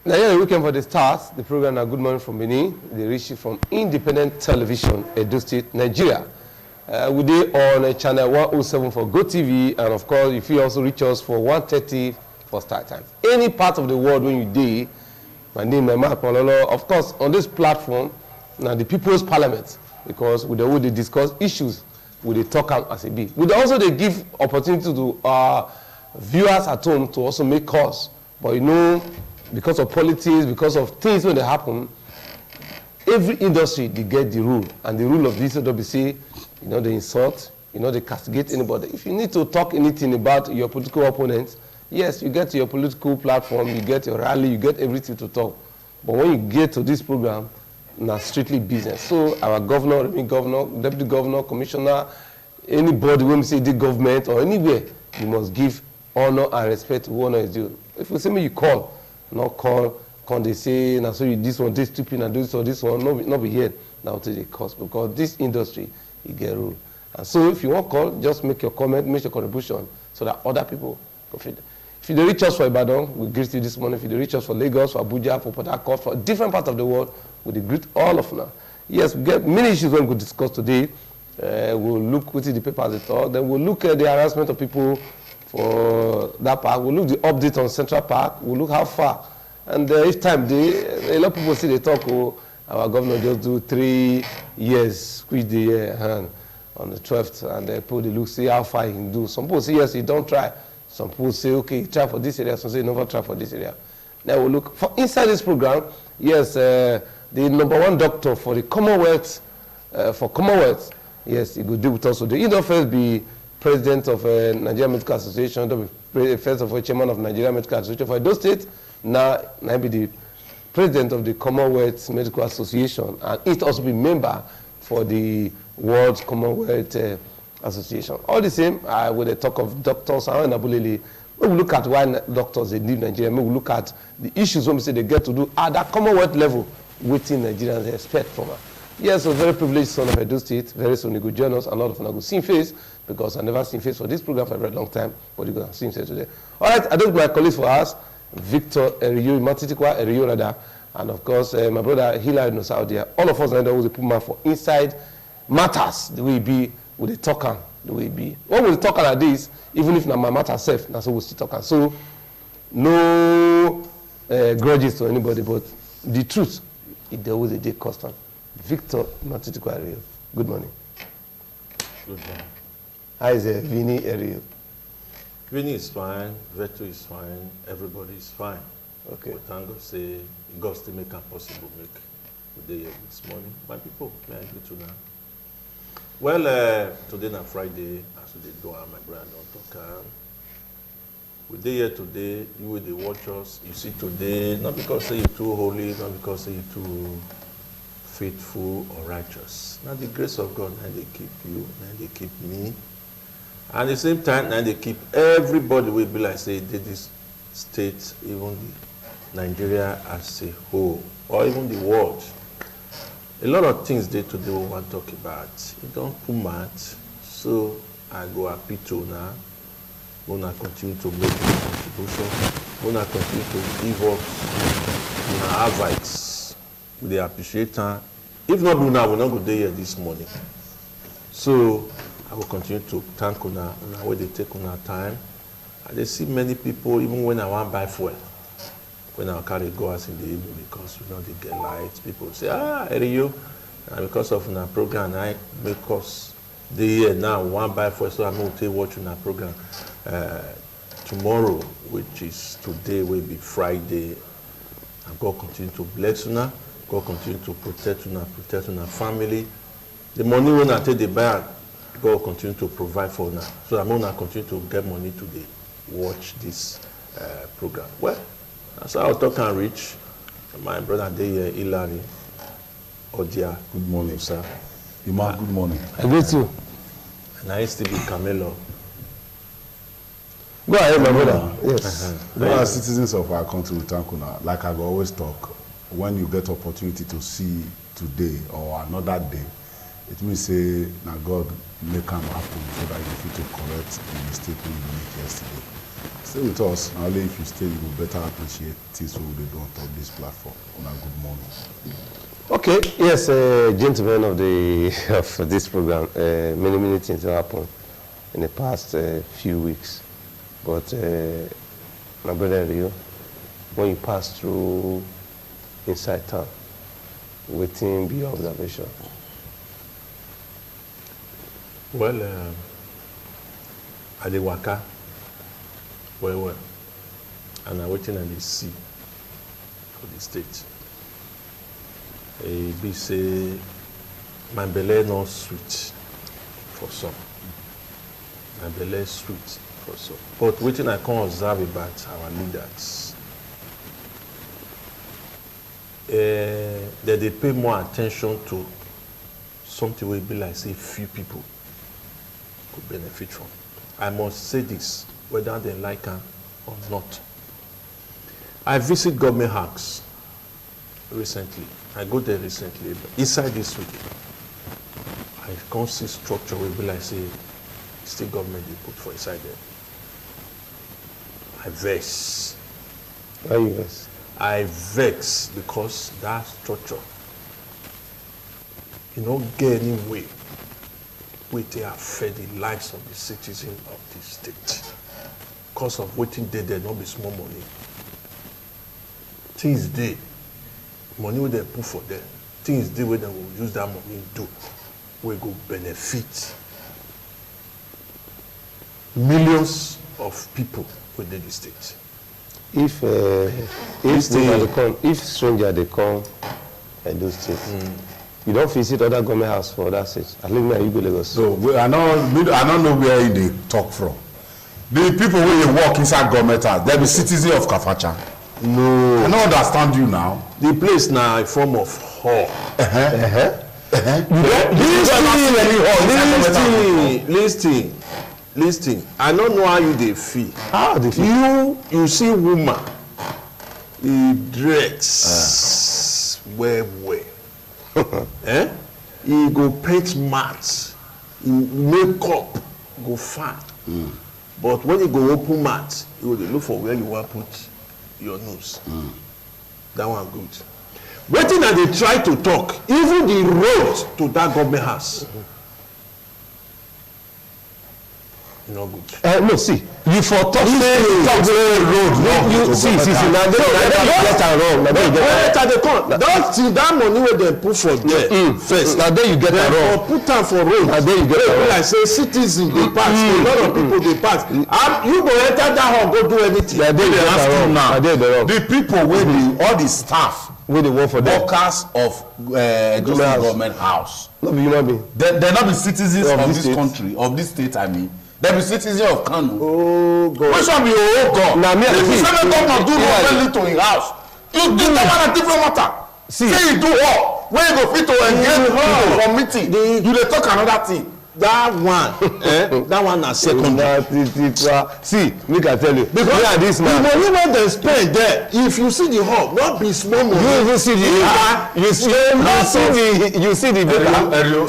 Nigeria Weekend for the Stars, the program now Good Morning from Benin. They reach you from Independent Television, Edo State, Nigeria. We did on channel 107 for GoTV, and of course, if you also reach us for 1:30 for Start Time. Any part of the world when you did, my name is Mark Pololo. Of course, on this platform, now the People's Parliament, because with the way they discuss issues, with the talk out as a be. With also they give opportunity to our viewers at home to also make calls, but you know, because of politics, because of things when they happen, every industry they get the rule, and the rule of this WC, you know, they insult, you know, they castigate anybody. If you need to talk anything about your political opponents, yes, you get your political platform, you get your rally, you get everything to talk. But when you get to this program, now strictly business. So our governor, deputy governor, commissioner, anybody when we say the government or anywhere, you must give honor and respect to who honor is due. If you say me, you call. Not call, can they say, now so you this one, this stupid, and this or this one, not be here now to the cost, because this industry, you get rule. And so if you want to call, just make your comment, make your contribution, so that other people go fit. If you reach us for Ibadan, we greet you this morning. If you reach us for Lagos, for Abuja, for Port Harcourt, for different parts of the world, we greet all of now. Yes, we get many issues we could discuss today. We'll look with the papers they talk, then we'll look at the harassment of people for that park. We'll look the update on Central Park. We'll look how far. And each time, a lot of people see they talk, oh, our governor just do 3 years, squeeze the hand on the 12th, and they put the look, see how far he can do. Some people say, yes, he don't try. Some people say, okay, try for this area. Some say, never try for this area. Now we'll look for inside this program. Yes, the #1 doctor for the Commonwealth, yes, he will deal with us today. He'll first be president of Nigeria Medical Association, first of all, chairman of Nigeria Medical Association for Edo State. Now be the president of the Commonwealth Medical Association, and it also be member for the World Commonwealth Association. All the same, with the talk of doctors, we will look at why doctors they leave Nigeria. We will look at the issues when we say they get to do at that Commonwealth level, within Nigerians expect from her. Yes, a very privileged son of Edo State. Very soon he could join us. A lot of them will see face, because I never seen face for this program for a very long time, but you're going to see him today. All right, I don't my colleagues for us, Victor Eriyo, Matitikwa Eriyo rather, and of course my brother Hilary Nosaudia. All of us are always put man for inside matters the way it be with the talker, the way it be. What will the talker like this, even if not my matter self, that's what we still talking. So no grudges to anybody, but the truth, it always a day constant. Victor Matitikwa Eriyo, good morning. Good morning. How is Vinny Eriyo? Vinny is fine, Veto is fine, everybody is fine. Okay. But thank God say God still make it possible make today this morning. My people, may I greet you now? Well, today na Friday, as we do my brother don't talk. We dey here today, you will dey watch us. You see today, not because say you're too holy, not because say you're too faithful or righteous. Now the grace of God, now they keep you, now they keep me. And at the same time, now they keep everybody will be like say they this state, even the Nigeria as a whole, or even the world. A lot of things they today we want to talk about. You don't put mad, so I go happy to now. Wanna continue to make a contribution. Wanna continue to give up advice. We appreciate her. If not do now, we're not go there here this morning. So I will continue to thank Una where they take Una time. And they see many people, even when I want to buy fuel, when I carry go out in the evening, because we know they get lights, people say, Eriyo, and because of Una program, I make us the here now, one buy fuel, so I'm going to watch Una program. Tomorrow, which is today, will be Friday, and God continue to bless Una, God continue to protect Una family. The money when I take the buy, God continue to provide for now. So I'm going to continue to get money today, watch this program. Well, that's how I talk and reach. My brother there, Hilary Odia. Good morning, sir. Ima, good morning. I greet you. And I used to be Camelo. Go ahead, my brother. Yes. We are citizens of our country, we thank Una. Like I always talk, when you get opportunity to see today or another day, it means say now God make them happen so that you fit to correct the mistake we made yesterday. Stay with us. Only if you stay, you will better appreciate things we will do on top of this platform. Good morning. Okay, yes, gentlemen of this program, many things have happened in the past few weeks. But my brother Rio, when you pass through inside town, waiting be your observation. Well, I dey waka well, and I'm waiting and dey see for the state. Be say my belle no sweet for some. My belle sweet for some. But waiting I can observe about our leaders. That they pay more attention to something will be like say few people could benefit from. I must say this, whether they like it or not. I visit government house recently. I go there recently. Inside this week, I can't see structure will be like say state government they put for inside there. I vex. Why you vex? I vex because that structure, you don't get any way they affect the lives of the citizens of this state. Because of waiting there not be small money. Things they, money where they put for them, things they where they will use that money do, we go benefit millions of people within the state. If stranger they come and do state, you don't visit other government house for that state. At least now you go Lagos. So I don't know where they talk from. The people who work inside government house, they be citizens of Kafacha. No. I don't understand you now. The place now a form of hall. Listen. I don't know how you they feel. How they feel? You see woman, he dress well. He go paint matte, he makeup go fine. But when you go open matte, you will look for where you want to put your nose. That one good. Waiting and they try to talk, even the road to that government house. No good. No, see, you for talk say road. You see, now they get it wrong. That money where they put for there first. Now then you get it wrong. Put them for road. Now then you get it wrong. Like say citizens they pass. A lot of people they pass. You go enter that hall go do anything. Now then you get it wrong. Now The people where all the staff where they work for them. workers of government house. No be human being. They're not the citizens of this state. country, of this state, I mean. They be citizens of Kano. Oh God. Which one be your God? Now me and the same governor do what to his house. You do that one a different matter. See. Say you do what? When you go fit to engage people for meeting, you dey talk another thing. That one, that one na secondary. See, make I tell you. Because this man. The money wey dem spend there, if you see the hall, not be small money. You even see the you see the data. Erio,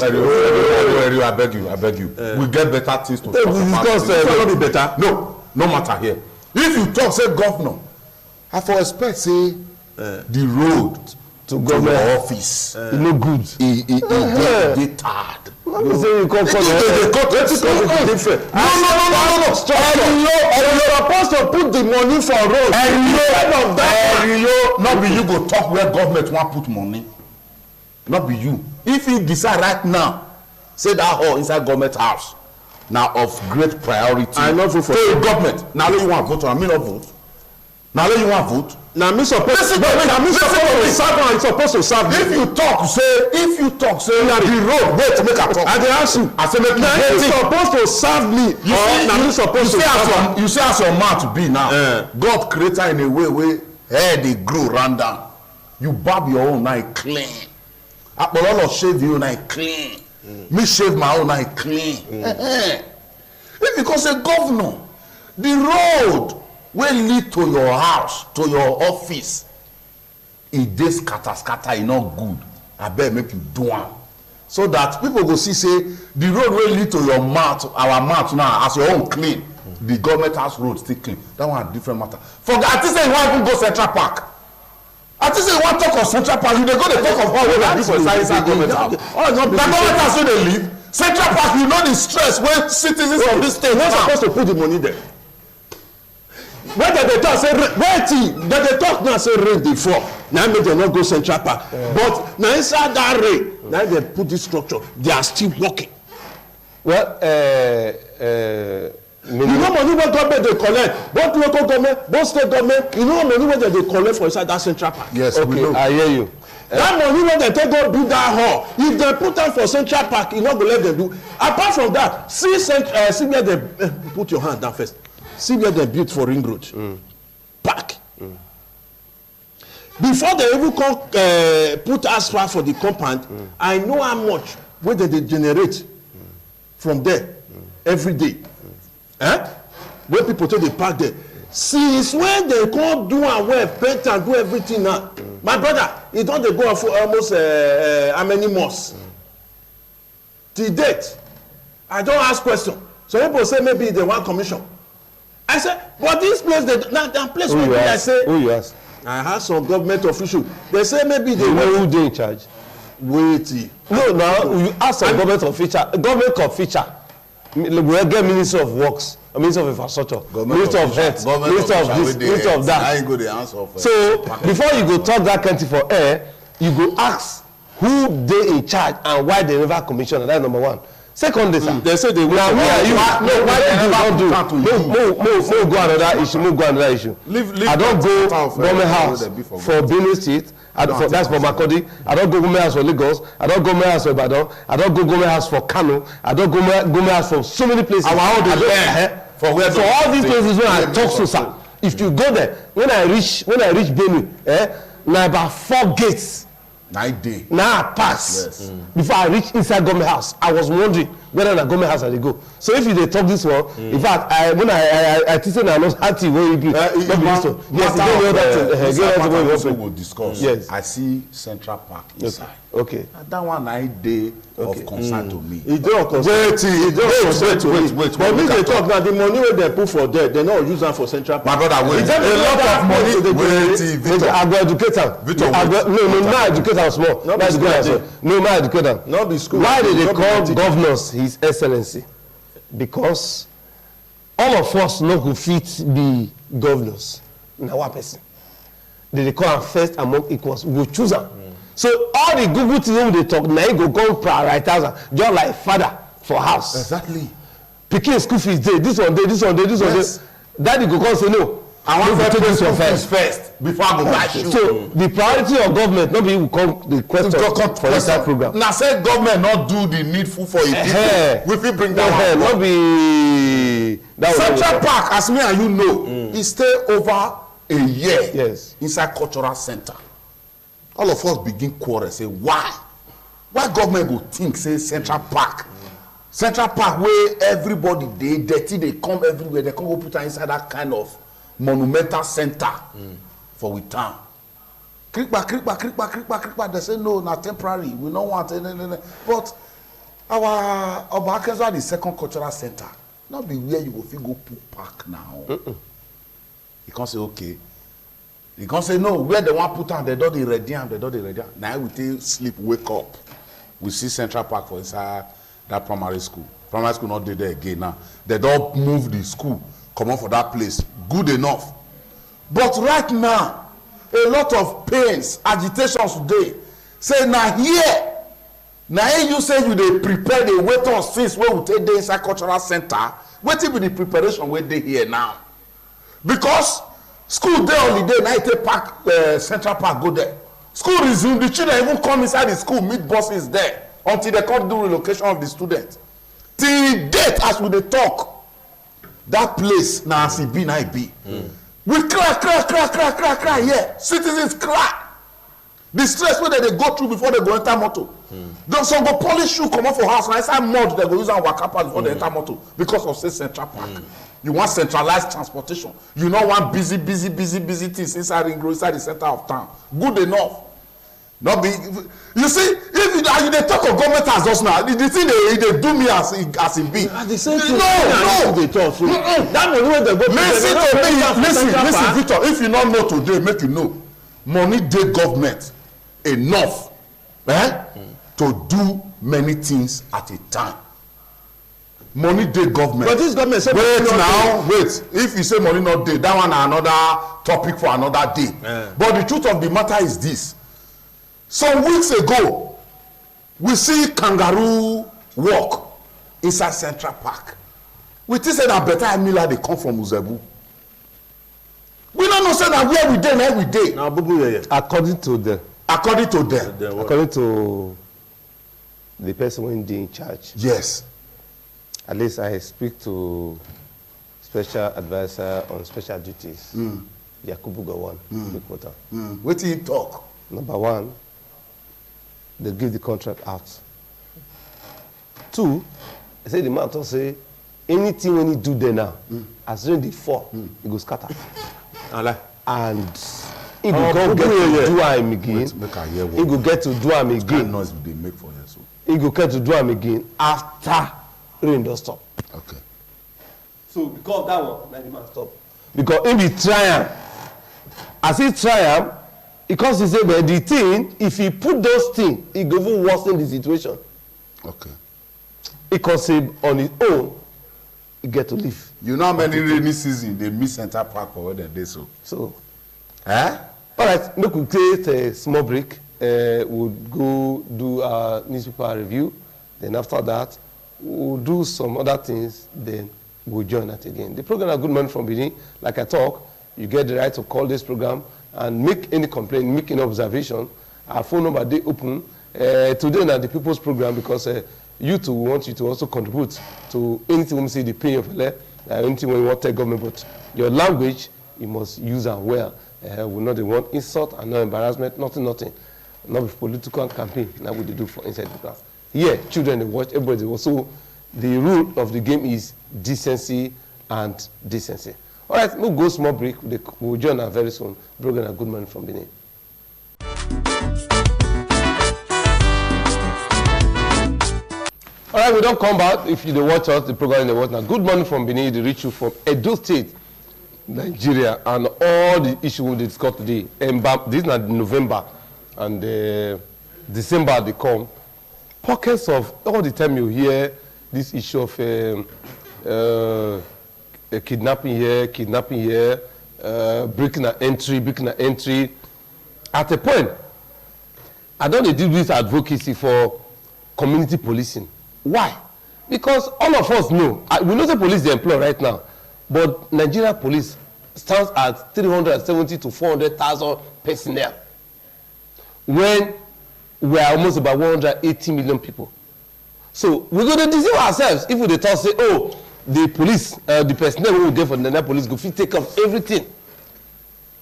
I beg you. We get better things to talk about. Discuss be better. No matter here. If you talk say governor, I for expect say the road to government office no good. He dey tired. No. No. You're supposed to put the money for road. Not be you go talk where government want put money. Not be you. If you decide right now, say that hall inside government house, now of great priority. I not vote for government. Now you want vote on me not vote. Now you want vote. Now me supposed to serve. If you talk say the road wait to make a talk. I dey ask you. I say make you supposed to serve me. You say as your mouth be now. God created in a way where hair dey grow round down. You barb your own now clean. Apollo shave you now clean. Me shave my own now clean. If you can say governor, the road wey lead to your house, to your office, e dey scatter, e no good. Abeg make you do am. So that people go see say the road wey lead to your mouth, our mouth now, as your own clean, the government house road still clean. That one a different matter. Forget, I think say you want even go Central Park. I think say you want talk of Central Park, you dey go dey talk of how we dey do for inside government house. The government house wey dey live, Central Park, you know the stress wey citizens of this state no supposed to put the money there. When they talk say wait, they talk now say rain dey fall. Now make dem no go Central Park. But now inside that rain, now they put this structure, they are still working. Well, you know money wey government dey collect, both local government, both state government, you know money wey dem dey collect for inside that Central Park. Yes, we know. I hear you. That money wey dem take go build that hall, if dem put am for Central Park, e no go let dem do. Apart from that, see where dem put your hand down first. See where dem build for Ring Road. Park. Before they even come put asphalt for the compound, I know how much wey dem dey generate from there every day. When people take the park there, since when they come do am well, paint and do everything now, my brother, e don dey go on for almost how many months? Till date, I don ask question. Some people say maybe they want commission. I say, but this place, that place wey I say, who you ask? I have some government officials. They say maybe they you know who dey in charge? Wait. No, now you ask some government official. We get Minister of Works, Minister of Infrastructure, Minister of Health, Minister of this, Minister of that. So before you go talk that country for air, you go ask who dey in charge and why they never commission. That's number one. Secondly, sir, they say they will. Now where are you? No, why you don't do? No, go another issue. No, go another issue. I don't go government house for Benue State. That's for Makurdi. I don't go government house for Lagos. I don't go government house for Ibadan. I don't go government house for Kano. I don't go government house for so many places. For all these places when I talk to, sir, if you go there, when I reach Benue, now about 4 gates. 9 days. Now I pass before I reach inside government house. I was wondering whether na government house I dey go. So if you dey talk this one, in fact, when I think say na not happy wey you be. Yes, we will discuss. Yes, I see Central Park inside. Okay. That one 9 days of concern to me. It don't concern. Wait. But me dey talk now. The money wey dem put for there, they no use am for Central Park. My brother, wait. A lot of money. Wait, Victor. I go educate am. Victor, no, not educate am small. Not educate am. No, not educate am. Not the school. Why they call governors His Excellency? Because all of us no go fit be governors. Na one person. They call am first among equals. We go choose am. So all the good things wey we dey talk, na him go come prioritize am, just like father for house. Exactly. Pikin school fees dey, this one dey. Daddy go come say no. I want to take this one first before I go buy shoe. So the priority of government no be who come the question for inside program. Na say government not do the needful for it people. We fit bring that one. No be that Central Park, as me and you know, e stay over a year. Yes. Inside cultural center. All of us begin quarrel say why government go think say Central Park where everybody dey dirty, they come everywhere, they come go put inside that kind of monumental center for we town. Krikpa. They say no, na temporary. We don't want it. But our Obakenzo the second cultural center, not be where you go fit go put park now. You can't say okay. You can't say no, where they want put on, they don't ready. Now we take sleep, wake up. We see Central Park for inside that primary school. Primary school not there again now. They don't move the school, come on for that place. Good enough. But right now, a lot of pains, agitations today. Say now here, you say you they prepare the wait on since where we take the inside cultural center. Wait till the preparation where they here now. Because school day holiday, now you take park, Central Park, go there. School resume, the children even come inside the school, meet buses there until they come do relocation of the students. Till date, as we dey talk, that place now as it be, now it be. We cry here. Citizens cry. The stress wey they go through before they go enter motor. Some go polish shoe come off for house, and inside mud they go use am waka pass before they enter motor because of say Central Park. You want centralized transportation. You no want busy things inside Ring Road, inside the center of town. Good enough. Not be, you see, if you dey talk of government as just now, the thing they do me as it be. At the same time, no. They talk so. That money wey they go. Listen, Victor. If you not know today, make you know. Money dey government enough, to do many things at a time. Money dey government. But this government say wait. If you say money not dey, that one na another topic for another day. But the truth of the matter is this. Some weeks ago, we see kangaroo walk inside Central Park. We think say that better Emila they come from Uzebu. We don't know say that where we dey na we dey. Now, bubu According to them. According to them. According to the person when they in charge. Yes. At least I speak to special advisor on special duties. Yakubu Gowon. Wetin he talk? Number one, they give the contract out. Two, they say the man talk say anything when he do there now, as rain dey fall, he go scatter. And he go get to do am again. He go get to do am again. Noise they make for here so. He go get to do am again after rain don stop. Okay. So because that one, na the man stop. Because he be try am. As he try am, because he say well the thing, if he put those things, he go even worsen the situation. Okay. Because he on his own, he get to leave. You know how many rainy season they miss Central Park for where they dey so. So, Eh? all right, make we create a small break. We'll go do our newspaper review. Then after that, we'll do some other things. Then we'll join that again. The program is Good Morning from Benin. Like I talk, you get the right to call this program and make any complaint, make any observation. Our phone number dey open. Today na the people's program because you too want you to also contribute to anything we see the pay of anything when you want to tell government, but your language you must use am well. We not want insult and no embarrassment, nothing. Not with political campaign. Now we do for inside the class. Here, children they watch, everybody watch. So the rule of the game is decency and decency. All right, we'll go small break. We'll join us very soon. Program a Good Morning from Benin. All right, we don't come back. If you don't watch us, the program in the watch now. Good Morning from Benin, they reach you from Edo State, Nigeria, and all the issues we discuss today. This is not November and December they come. Pockets of all the time you hear this issue of kidnapping here, breaking an entry. At a point, I don't do this advocacy for community policing. Why? Because all of us know, we know the police they employ right now, but Nigeria police stands at 370 to 400,000 personnel. When we are almost about 180 million people. So we're going to deceive ourselves if we talk say, oh, the police, the personnel we will get for the Nigeria police go fit take up everything,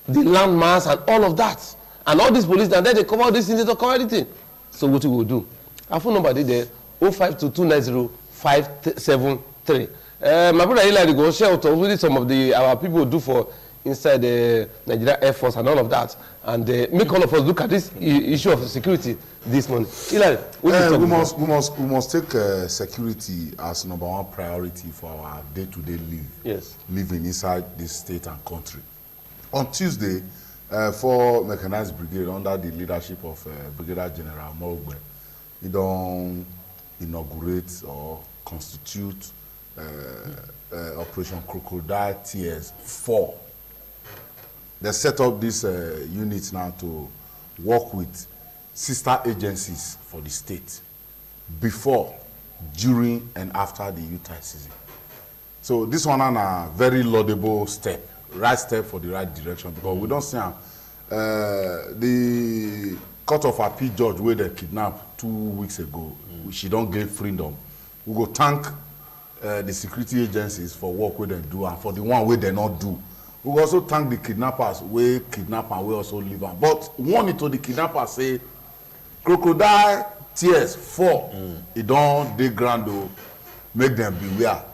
the landmass and all of that, and all these police, and then they come out this thing, they don't cover everything. So what we will do? Our phone number is there 052290573. My brother Eli go share with some of our people do for inside the Nigeria Air Force and all of that, and make all of us look at this issue of security this morning. Eli, we must take security as number one priority for our day-to-day living inside this state and country. On Tuesday, 4 mechanized brigade under the leadership of Brigadier General Morogbe, he don't inaugurate or constitute Operation Crocodile Tears 4. They set up this unit now to work with sister agencies for the state before, during, and after the Utah season. So this one is a very laudable step, right step for the right direction, because we don't see the Court of Appeal judge where they kidnapped 2 weeks ago, she don't get freedom. We go thank the security agencies for work where they do, and for the one where they not do. We go also thank the kidnappers where kidnap and we also leave them. But warning to the kidnappers say, Crocodile Tears 4, it don't dey grand to make them beware.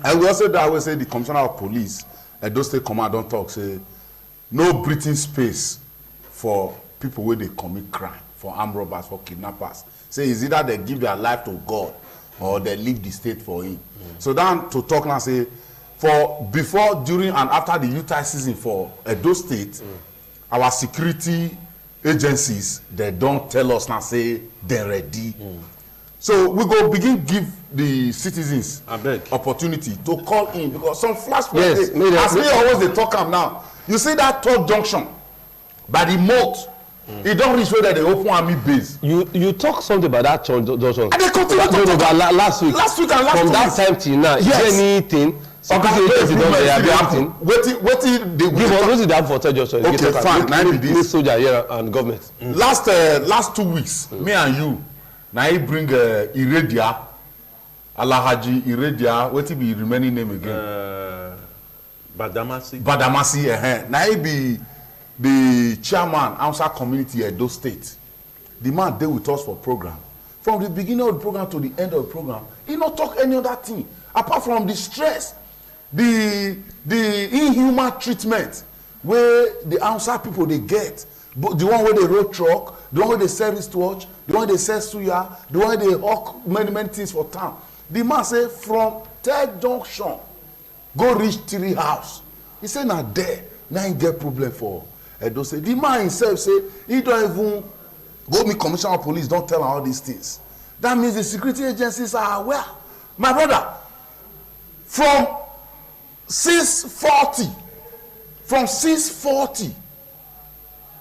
And we also that we say the Commissioner of Police, Edo State Command don't talk, say no breathing space for people where they commit crime. for armed robbers, for kidnappers. Say it's either they give their life to God or they leave the state for him. So then to talk now say, for before, during, and after the Utah season for Edo State, our security agencies, they don't tell us now say they're ready. So we go begin give the citizens opportunity to call in, because some flash flood, yes, as we always they talk am now. You see that third junction by the moat, it don't reach where they open army base. You talk something about that junction. And they continue to talk about last week. Last week and last from week. That time till now, yes. Is there anything? Wetin dey happen for third junction? Okay, fine. Make soldier here and government. Last 2 weeks, me and you, na he bring Iradia, Alhaji Iradia. Wetin be remaining name again? Badamasi. Na he be the chairman Hausa community Edo State. The man dey with us for program. From the beginning of the program to the end of the program, he no talk any other thing apart from the stress, the inhuman treatment wey the Hausa people dey get. But the one wey dey road truck, the one wey dey sell wristwatch, the one wey dey sell suya, the one wey dey hawk many things for town. The man say from third junction go reach Three House. He say na there na him get problem for Edo State. The man himself say he don't even go meet commissioner of police, don't tell him all these things. That means the security agencies are aware. My brother, from 6:40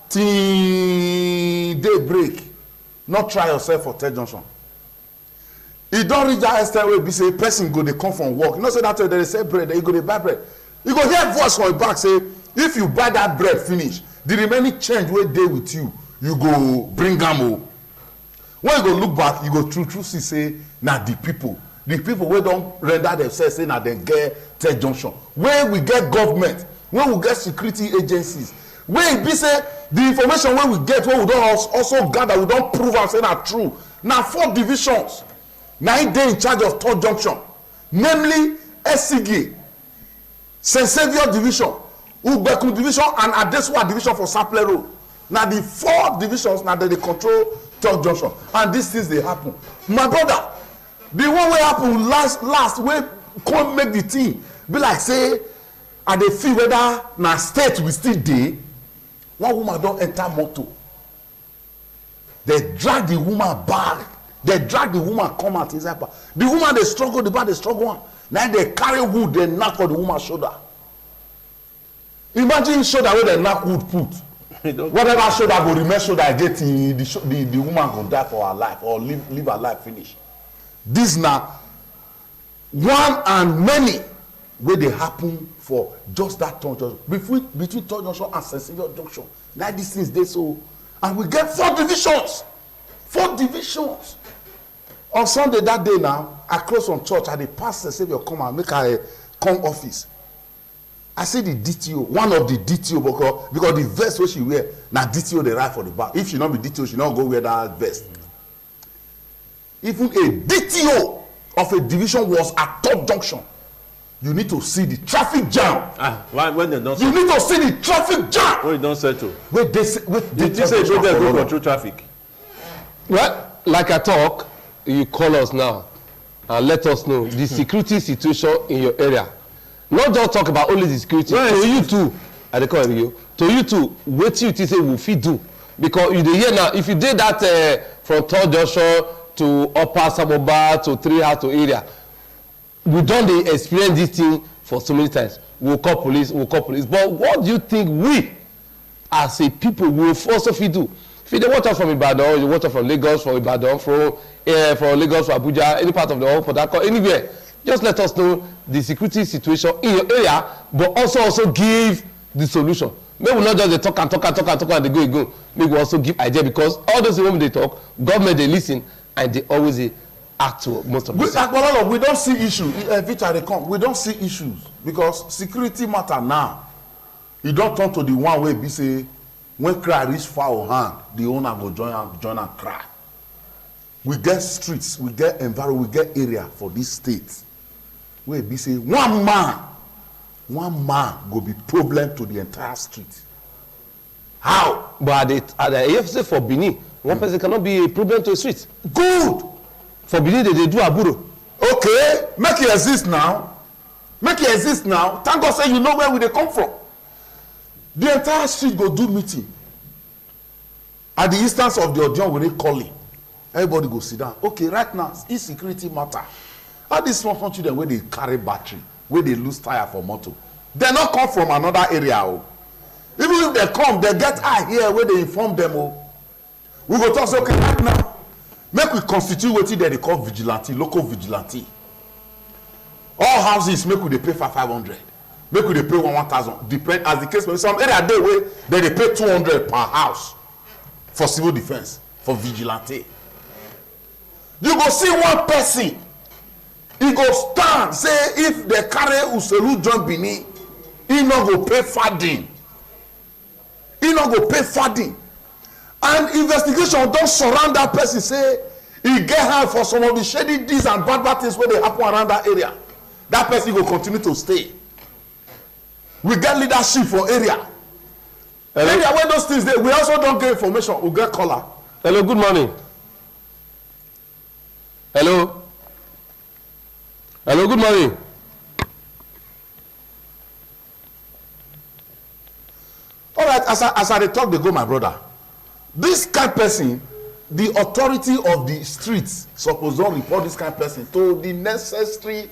till daybreak, not try yourself for third junction. E don reach that extent where be say person go dey come from work. You know say that way they sell bread, you go dey buy bread. You go hear voice from your back say, if you buy that bread finish, the remaining change wey dey with you, you go bring am o. When you go look back, you go true see say na the people wey don render themselves say na dem get third junction. Where we get government, where we get security agencies, where e be say the information wey we get, wey we don also gather, we don prove am say na true. Na 4 divisions na im dey in charge of third junction, namely Esige, St. Saviour division, Ugbeku division, and Adesuwa division for Saple Road. Na the 4 divisions na dem dey control third junction, and these things dey happen. My brother, the one wey happen last wey come make the thing be like say I dey feel whether na state we still dey. One woman don enter motor, they drag the woman back, they drag the woman come out inside back. The woman dey struggle, the man dey struggle. Now they carry wood, they knock on the woman shoulder. Imagine shoulder wey they knock wood put. Whatever shoulder go remain shoulder get the woman go die for her life or live her life finish. This na one and many wey dey happen for just that third junction, between third junction and St. Saviour junction. Now these things dey so, and we get 4 divisions. 4 divisions. On Sunday that day now, I close from church, I dey pass St. Saviour come and make I come office. I see the DTO, one of the DTO, because the vest wey she wear na DTO dey write for the back. If she not be DTO, she not go wear that vest. Even a DTO of a division was at third junction. You need to see the traffic jam. When they don't you need to see the traffic jam. When you don't settle. Did you say you go control traffic? Well, like I talk, you call us now and let us know the security situation in your area. Not just talk about only the security. To you too, I dey call you. To you too, wetin you think say we fit do? Because you dey hear now, if you did that from third junction to Upper Samoba to Three House to area, we don dey experience this thing for so many times. We'll call police. But what do you think we, as a people, will also fit do? If you dey watch us from Ibadan, you watch us from Lagos, from Ibadan, from Lagos, from Abuja, any part of the world, Port Harcourt, anywhere, just let us know the security situation in your area, but also give the solution. Make we not just dey talk and they go. Make we also give idea, because all those when they talk, government they listen and they always act to most of them. We don't see issues. Victor, they come. We don't see issues because security matter now. You don't turn to the one way be say when cry reach foul hand, the owner go join and cry. We get streets, we get environment, we get area for this state where be say one man go be problem to the entire street. How? But at the AFC for Benin, One person cannot be a problem to the street. Good. For Benin, they do aburo. Okay, make it exist now. Make it exist now. Thank God say you know where we dey come from. The entire street go do meeting. At the instance of the Odion wey dey calling, everybody go sit down. Okay, right now, insecurity matter. All these small children wey dey carry battery, wey dey lose tire for motor, they no come from another area o. Even if they come, they get eye here wey dey inform them o. We go talk say okay right now. Make we constitute wetin dem dey call vigilante, local vigilante. All houses make we dey pay 500, make we dey pay 1,000, depend as the case may be. Some area dey wey dem dey pay 200 per house for civil defence, for vigilante. You go see one person, he go stand say if they carry Uselu join Benin, he no go pay funding. He no go pay funding. And investigation don surround that person say he get hand for some of the shady deeds and bad things wey dey happen around that area. That person go continue to stay. We get leadership for area. Area where those things dey, we also don get information. We get caller. Hello, good morning. Hello. Hello, good morning. All right, as I dey talk dey go, my brother. This kind person, the authority of the streets suppose don report this kind person to the necessary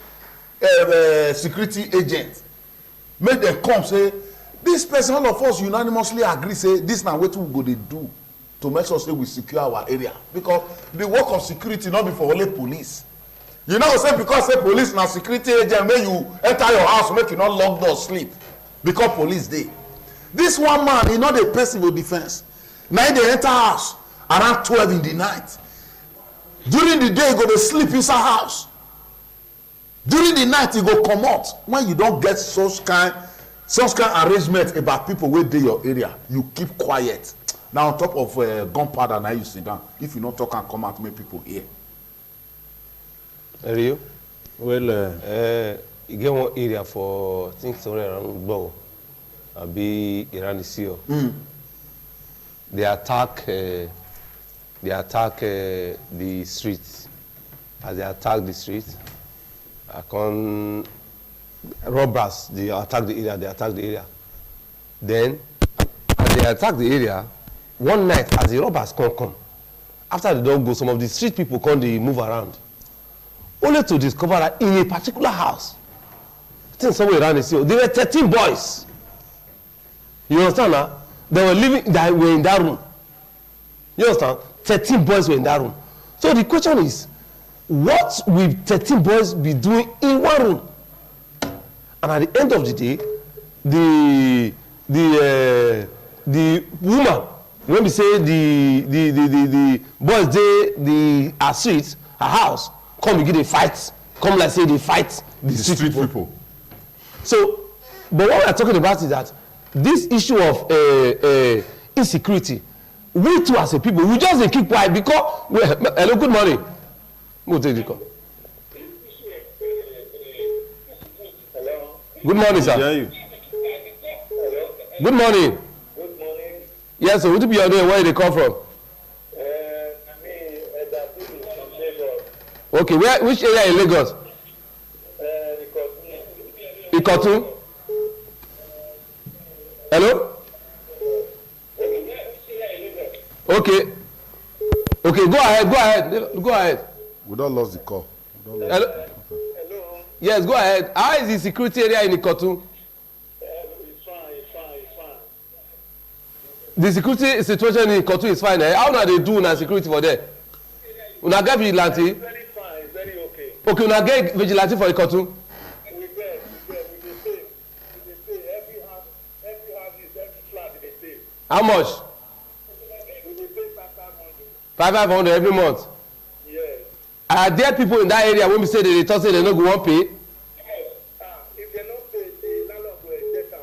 security agent. Make dem come say this person, all of us unanimously agree say this na wetin we go dey do to make sure say we secure our area, because the work of security no be for only police. You know say because say police na security agent, make you enter your house make you no lock door sleep because police dey. This one man, he no dey pay civil defence. Na he dey enter house around 12 in the night. During the day he go dey sleep inside house. During the night he go comot. When you don get such kind arrangement about people wey dey your area, you keep quiet. Na on top of gunpowder na you sit down. If you no talk and come out, make people hear. Rio? Well, You get one area for things somewhere around Gbo, abi Iran Isio. They attack the streets. As they attack the streets, robbers, they attack the area. Then, as they attack the area, one night as the robbers come, after they don't go, some of the street people they move around. Only to discover that in a particular house, I think somewhere around the city, there were 13 boys. You understand now? They were in that room. You understand? 13 boys were in that room. So the question is, what will 13 boys be doing in one room? And at the end of the day, the woman, when we say the boys the street, her house, come begin a fight, come like say they fight the street people. So, but what we are talking about is that this issue of insecurity, we too as a people, we just keep quiet because hello, good morning. We'll take the call. Good morning, sir. Good morning. Good morning. Yes, so what be your name? Where they come from? Okay, which area in Lagos? Ikotun. Hello? Okay. Okay, go ahead. We don't lost the call. Hello? Yes, go ahead. How is the security area in Ikotun? It's fine. The security situation in Ikotun is fine. How na they do na security for there? Una get vigilante? Very fine, very okay. Okay, una get vigilante for Ikotun? We dey save. Every house is every flat they save. How much? We dey pay 500. 500 every month. Yes. Are there people in that area when we say they talk say they no go wan pay? If they no pay, the landlord will eject them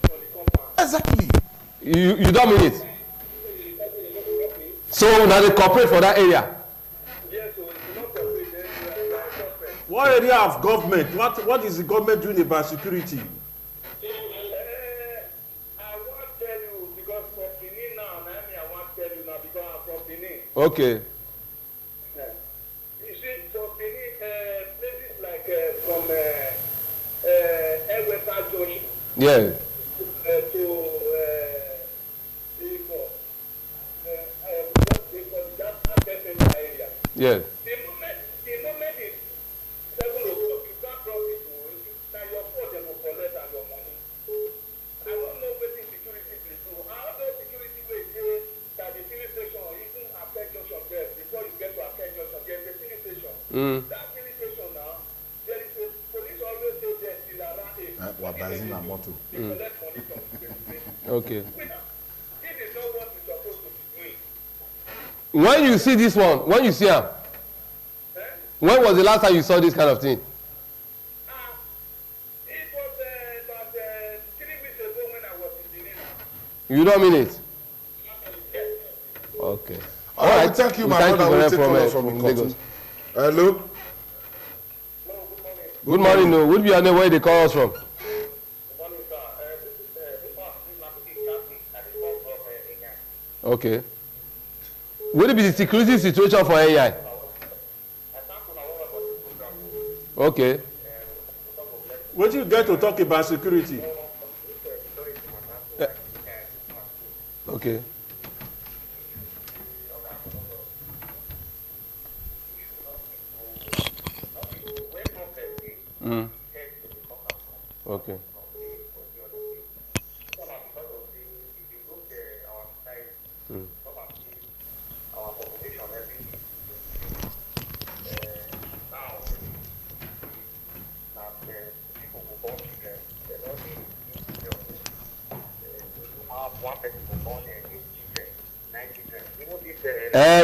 from the compound. Exactly. You don't mean it? So now they cooperate for that area? Yes, so if you no cooperate, then you are suspect. what area of government? What is the government doing about security? I wan tell you because for Benin now, I wan tell you now because I'm from Benin. Okay. You see, from Benin, places like from Eweta Junction Yeah. to what they call that Akesema area. Yeah. The moment it's 7 o'clock, you can't cross it. Now your phone they will collect and your money. I don't know what the security will do. How does security will say that the filling station or even Akesema Junction there before you get to Akesema Junction, there's a filling station. That filling station now, there is a police always say there till around 8. We're buying a motor. They collect money from the filling station. Okay. This is not what we're supposed to be doing. When you see this one, when you see him, when was the last time you saw this kind of thing? It was about 3 weeks ago when I was in Benin. You don't mean it? Okay. All right, thank you, my brother. We'll take calls from Lagos. Hello. Good morning. No. Would be your name? Where they call us from? Good morning, sir. This is Okay. Will it be the security situation for AI? Okay. What you get to talk about security? Okay. Okay.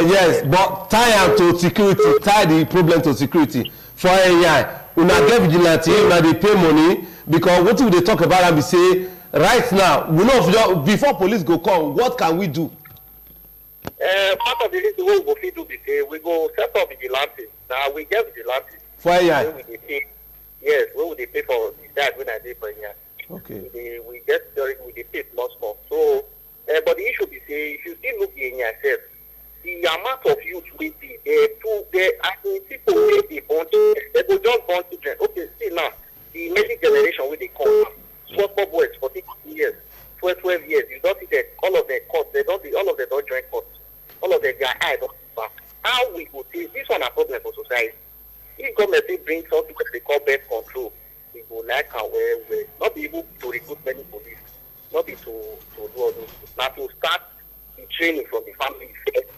Yes, but tie am to security, tie the problem to security. For AI, una get vigilante, una dey pay money because wetin we dey talk about am be say right now we know before police go come, what can we do? Part of the reason wey we go fit do be say we go set up vigilante. Now we get vigilante. For AI. Wey we dey pay, yes, wey we dey pay for that when I dey for here. Okay. We get we dey pay small. So, but the issue be say if you still look in yourself, the amount of youth wey be I mean people wey dey born children, they go just born children. Okay, see now the next generation wey dey come now, 12 boys, 14 years, 12 years, you don't see that all of them court, all of them don't join court, all of them their eye don't back. How we go say this one a problem for society? If government dey bring something wey they call birth control, we go like our well, not be able to recruit many police, not be to do all those, now to start the training from the family first.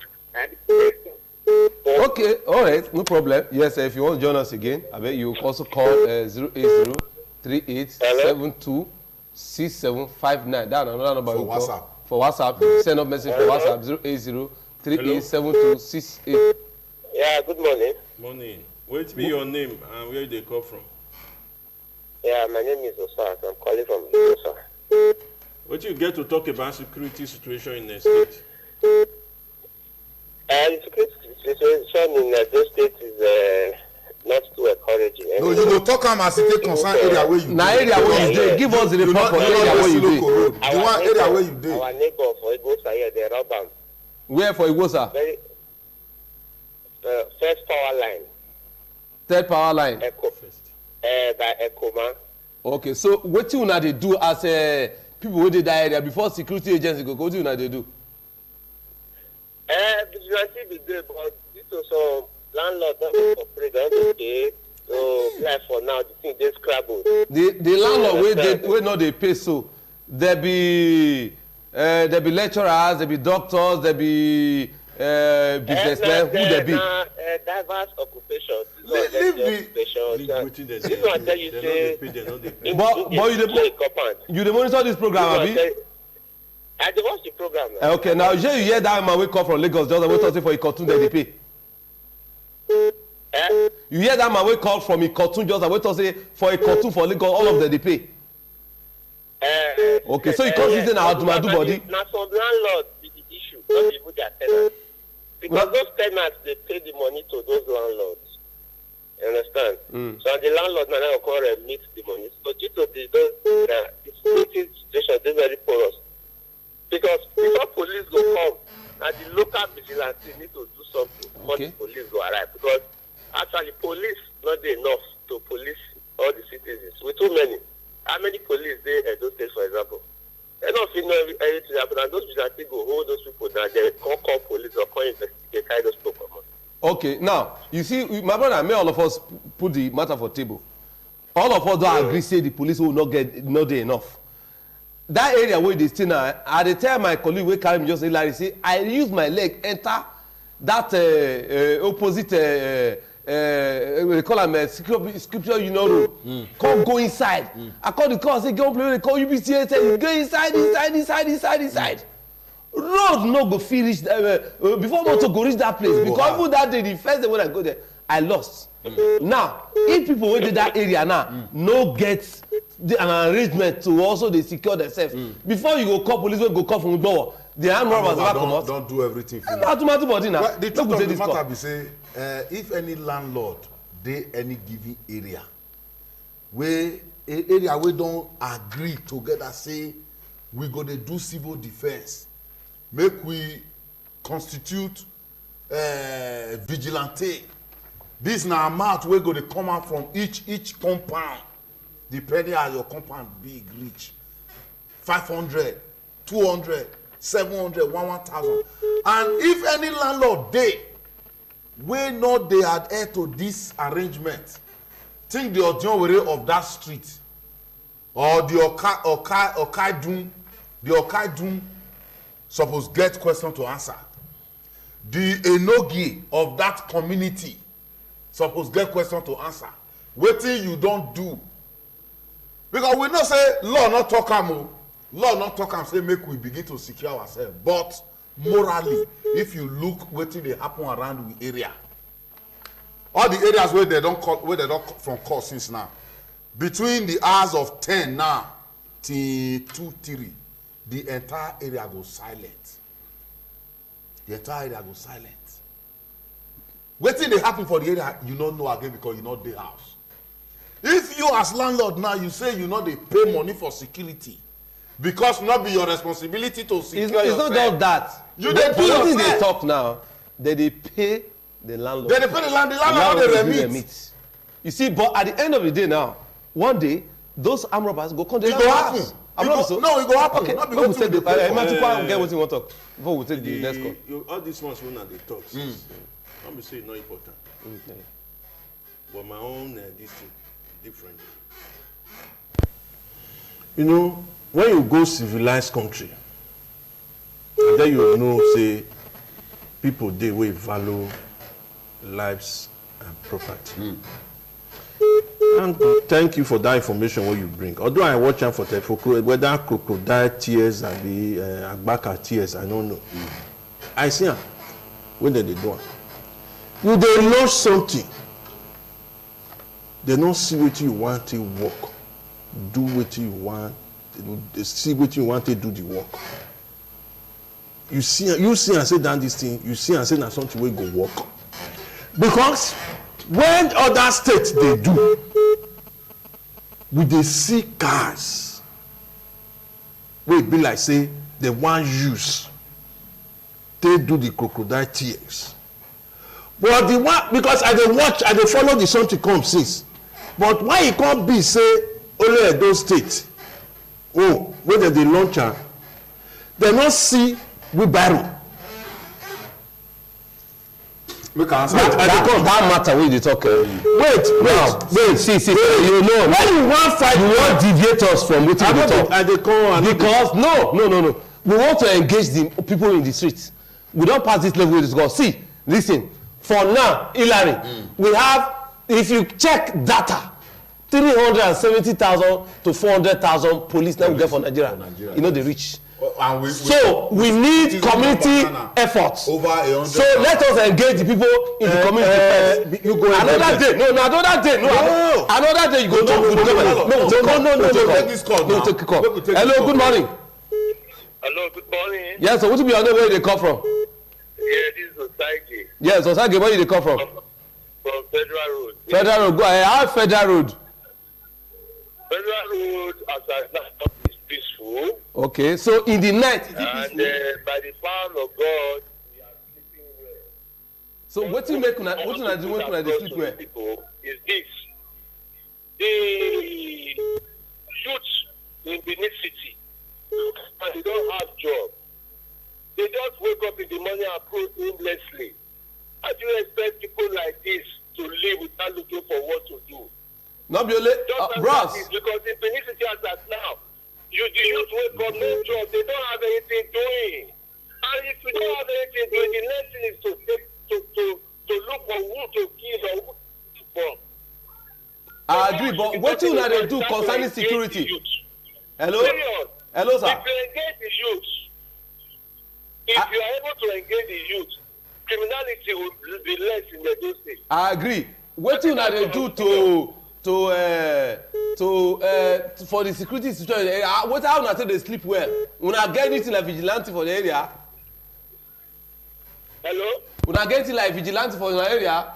Okay, all right, no problem. Yes, if you want to join us again, I bet you also call 08038726759. That's another number For WhatsApp. For WhatsApp, send up message for WhatsApp 080387268. Yeah, good morning. Morning. What be your name and where they come from? Yeah, my name is Osas. I'm calling from Osa. What you get to talk about security situation in the state? The security situation in those states is not too encouraging. No, you go talk am as e take concern area where you dey. Na area where you dey, give us the report for area where you dey. The one area where you dey. Our neighbor for Igosa here, they rob am. Where for Igosa? Very first power line. Third power line. Echo. By Echo man. Okay, so wetin una dey do as people wey dey that area before security agency go wetin una dey do? Vigilante be there, but due to some landlord don dey operate, don dey pay. So, like for now, the thing dey scrabble. The landlord wey no dey pay so, there be lecturers, there be doctors, there be businessmen, who there be? Diverse occupations. Leave the. This one tell you say. But you dey monitor this program, abi? I dey watch the program now. Okay, now you hear that man wey come from Lagos just wey talk say for Ikotun dem dey pay. You hear that man wey come from Ikotun just wey talk say for Ikotun for Lagos all of them dey pay. Okay, so you come see say na adumadu body. Na some landlords be the issue, not even their tenants. Because those tenants dey pay the money to those landlords. You understand? So the landlord now come remit the money. So due to the situation dey very porous. Because before police go come, and the local vigilante need to do something before the police go arrive. Because actually, police not enough to police all the citizens. We too many. How many police they Edo State, for example? They don't feel anything happen, and those vigilantes go hold those people down. They can't call police or call investigate, kind of people come on. Okay, now you see, my brother, may all of us put the matter for table. All of us don't agree say the police will not get not there enough. That area where they stay now, at the time my colleague wey carry me just say Larry say I use my leg enter that opposite they call am scripture you know road. Come go inside. I call the call say go play they call UBC say you go inside. Road no go fit reach before motor go reach that place because even that day the first day when I go there I lost. Now if people wey dey that area now no get an arrangement to also dey secure themselves before you go call police wey go come from Igbowo the armed robbers never comot. Don't do everything for automatic body na. Well, the truth of the matter be say if any landlord dey any given area wey area wey don agree together say we go dey do civil defence make we constitute vigilante. This na amount wey go dey come out from each compound depending how your compound big reach 500 200 700 1000 and if any landlord dey wey no dey adhere to this arrangement think the Odion of that street or the Okaidun suppose get question to answer. The Enogi of that community suppose get question to answer. Wetin you don do? Because we know say law not talk am o. Law not talk am say make we begin to secure ourselves. But morally, if you look wetin dey happen around we area, all the areas where they don't from call since now, between the hours of 10 now till 2-3, the entire area go silent. The entire area go silent. Wetin dey happen for the area you don't know again because you not dey house. If you as landlord now you say you not dey pay money for security because not be your responsibility to secure yourself. It's not just that. You dey do yourself. They talk now. They pay the landlord. They pay the landlord they remit. You see, but at the end of the day now, one day those armed robbers go come to the house. No, it go happen. Okay, not before we take the get what you want to talk. Before we take the next call. All these ones when they talk, I'm be say not important. But my own this thing different. You know, when you go civilized country, and then you know say people they will value lives and property. And thank you for that information what you bring. Although I watch out for whether crocodile tears and the Agbaka tears, I don't know. I see them when they do it. You they launch something. They don't see what you want to work. Do what you want. They see what you want to do the work. You see and say down this thing. You see and say that something will go work. Because when other states they do, we dey see cars wey be like say they wan use take do the crocodile tears. But the one because I dey watch, I dey follow the something come since. But why e come be say only Edo State, oh, wey dem dey launch am, dem no see wheelbarrow. Make answer. That matter wey you dey talk. Wait. See. You know when you wan fight, you wan deviate us from wetin we dey talk. I dey come because no. We want to engage the people in the streets. We don pass this level wey dey go. See, listen. For now, Hillary, we have, if you check data, 370,000 to 400,000 police now we get for Nigeria. You know they reach. So we need community efforts. So let us engage the people in the community first. You go another day. Another day you go talk to the government. No. Take this call now. Take the call. Hello, good morning. Hello, good morning. Yes, so what be your name? Where you come from? Yeah, this is Osage. Yes, Osage, where you come from? From Federal Road. Federal Road. Go ahead. How Federal Road? Federal Road, as I is peaceful. Okay, so in the night, is it And peaceful? by the power of God, we are sleeping well. So what you make una do when una dey sleep well? People is this: the youth in Benin City, and they don't have job. They just wake up in the morning and pray aimlessly. How do you expect people like this to live without looking for what to do? Not be only, bros. Because in Benin City as at now, the youth wake up, no job, they don't have anything doing. And if you don't have anything doing, the next thing is to look for who to kill or who to bomb. I agree, but what you una dey do concerning security? Hello? Period. Hello, sir. If you engage the youth, if you are able to engage the youth, criminality will be less in the state. I agree. What you una dey do for the security situation in the area? What how una take dey sleep well? Una get anything like vigilante for the area? Hello? Una get anything like vigilante for una area?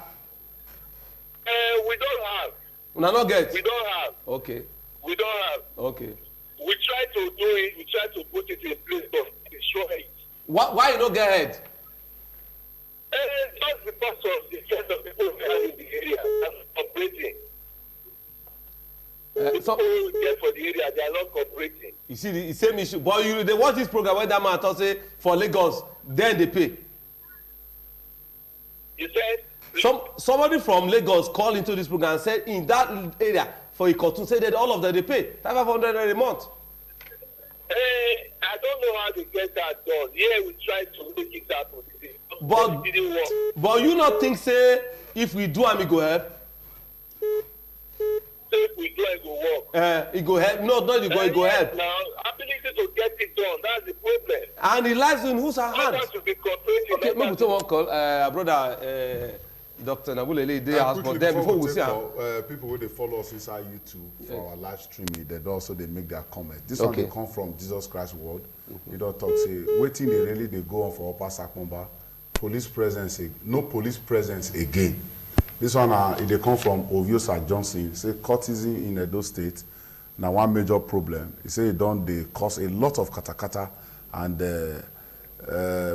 We don't have. Una no get? We don't have. Okay. We don't have. Okay. We try to do it. We try to put it in place, but destroy it. Why you no get head? Just because of the set of people who are in the area and operating. So People who get for the area, they are not cooperating. you see the same issue, but you dey watch this program wey that man talk say for Lagos then dey pay. You said? Somebody from Lagos call into this program and said in that area for Ikotun say that all of them dey pay 500 a month. I don't know how to get that done. Yeah, we try to make it happen. But it didn't work. but you not think say if we do am e go help? So if we do it, go work. E go help? No, not e go help. Now, ability to get it done, that's the problem. And e lies in whose hands? Others will be cooperating. Okay, maybe we take one call. Brother Dr. Nabulele dey house, but then before we see am. People wey dey follow us inside YouTube for our live streaming, dem also dey make their comment. This Okay. one dey come from Jesus Christ Word. He don talk say wetin dey really dey go on for Upper Sakomba, police presence, no police presence again. This one e dey come from Oviosa Johnson. Say cultism in Edo State na one major problem. He say e don dey cause a lot of katakata and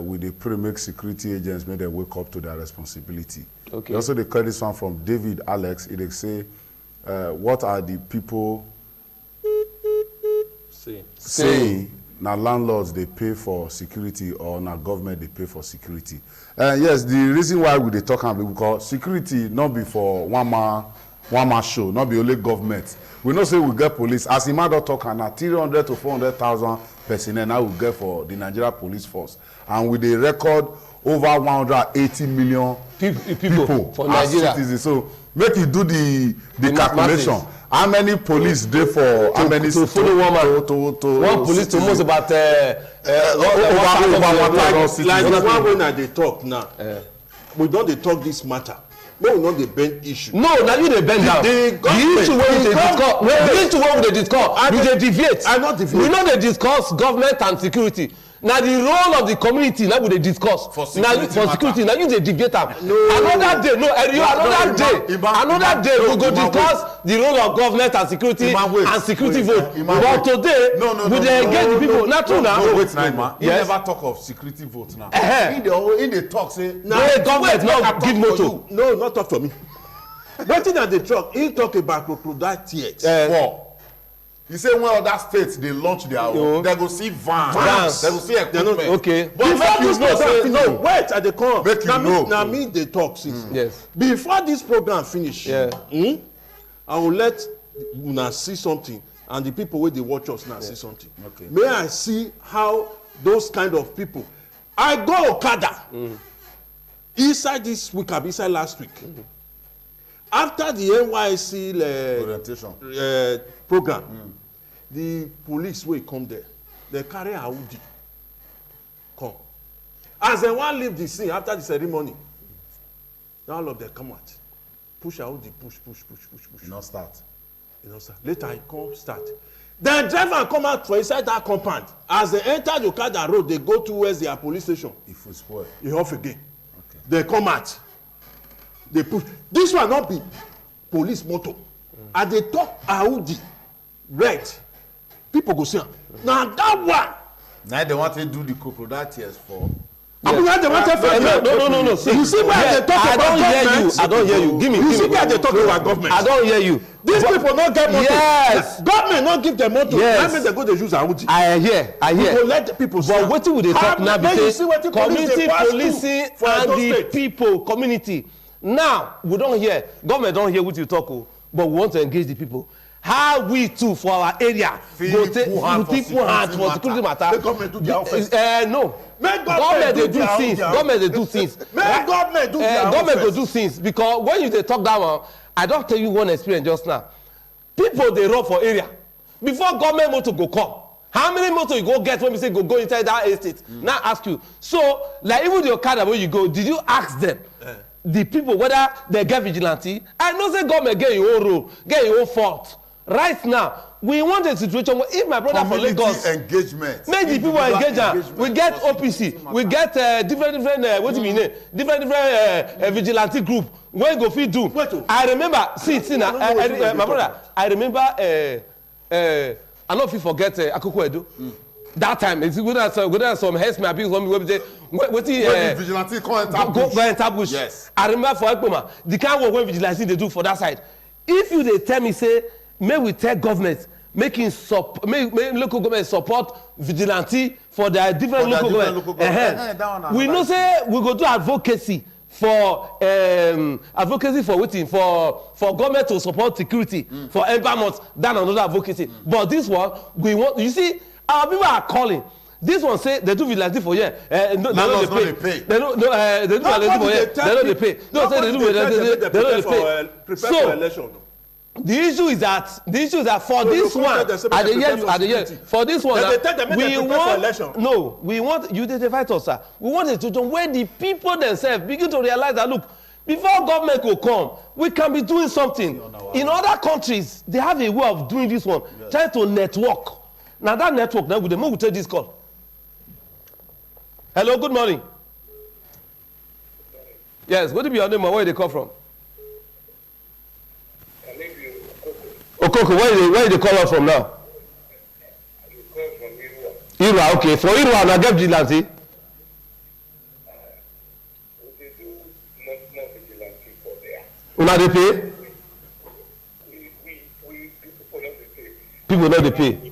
we dey pray make security agents make dem wake up to their responsibility. Okay. He also dey call this one from David Alex. He dey say what are the people saying na landlords dey pay for security or na government dey pay for security? Yes, the reason why we dey talk am be because security no be for one man show, no be only government. We know say we get police. As Emma don talk am na 300 to 400,000 personnel now we get for the Nigeria police force, and we dey record over 180 million people for as Nigeria. citizens. So make you do the calculation. masses. How many police dey for how many to follow one man to one police to most about over 1,000 Like the one citizens. wey I dey talk now, we don dey talk this matter. Make we no dey bend issue. no na you dey bend down The government- issue wey we dey discuss the issue wey we dey discuss you dey deviate I no deviate. we no dey discuss government and security na the role of the community na we dey discuss For na security for matter. security na you dey deviate am No. another day no eriyo another day another day we go discuss the role of government and security and security vote but today we dey engage the people na true na. No, wait, Naima. You Yes. never talk of security vote now. Eh-heh. He dey talk say No, government no give motor. No, not talk for me. Wetin I dey talk, he talk about crocodile tears. for. He say when other states dey launch their own, they go see vans, they go see equipment. okay. But Before make you this know program say finish, no. wait, I dey come. Make you Na know. na me dey talk since. Yes. Before this program finish, Yeah. I will let una see something, and the people wey dey watch us now see something. Okay. May I see how those kind of people. I go Okada inside this week, abi inside last week. After the NYSC Orientation. program, the police wey come there, they carry Audi come. As dem wan leave the scene after the ceremony, na all of them come out, push Audi, push. No start. You know, sir. Later he come start. Then driver come out for inside that compound. As they enter the Okada road, they go towards their police station. If we spoil. He off again. Okay. They come out. They push. This one not be police motor. And they talk Audi red. people go see am. Na that one. Now they want to do the crocodile tears for. Abuja dey want to fight. No. You see where they talk about government. I don't hear you. Give me. You see where they talk about government. I don't hear you. These people no get motor. Yes. Government no give them motor. Yes. That means they go dey use Audi. I hear. We go let the people But wetin we dey talk now be say community policing and the people community. Now we don hear government don hear wetin you talk o, but we want to engage the people. How we too for our area go take put hand for security matter. Make government do their own first. No. Make Government dey do things. Government dey do things. Make government do their own government go first. do things because when you dey talk that one, I don tell you one experience just now. People dey run for area before government motor go come. How many motor you go get when we say go inside that estate? Now ask you. So like even the Okada where you go, did you ask them? The people whether they get vigilante? I know say government get your own role, get your own fault. Right now, we want a situation where if my brother for Lagos engagement, make the people engage am, we get OPC, we get different what do you mean? Different vigilante group wey go fit do. I remember see na my brother, I remember I no fit forget Akoko Edo. That time it's whether some herdsmen abuse one wey be say wetin vigilante go enter bush. Yes. I remember for Ekpoma the kind work wey vigilante dey do for that side. If you dey tell me say make we tell government make local government support vigilante for their different local government. We know say we go do advocacy for wetin for government to support security for empowerment than another advocacy. But this one we want, you see our people are calling. This one say they do vigilante for here. They no dey pay. They do vigilante for here. They no dey pay. No say they do vigilante. They no dey pay. Prepare for election. The issue is that for this one at the year for this one we want you to fight us, sir. We want a situation where the people themselves begin to realize that look, before government will come, we can be doing something. In other countries, they have a way of doing this one, trying to network. Now that network, now we will take this call. Hello, good morning. Yes, what do be your name and where they come from? Okoko, where they call us from now? Irua, okay. For Irua, na get vigilante. Una dey pay? People no dey pay.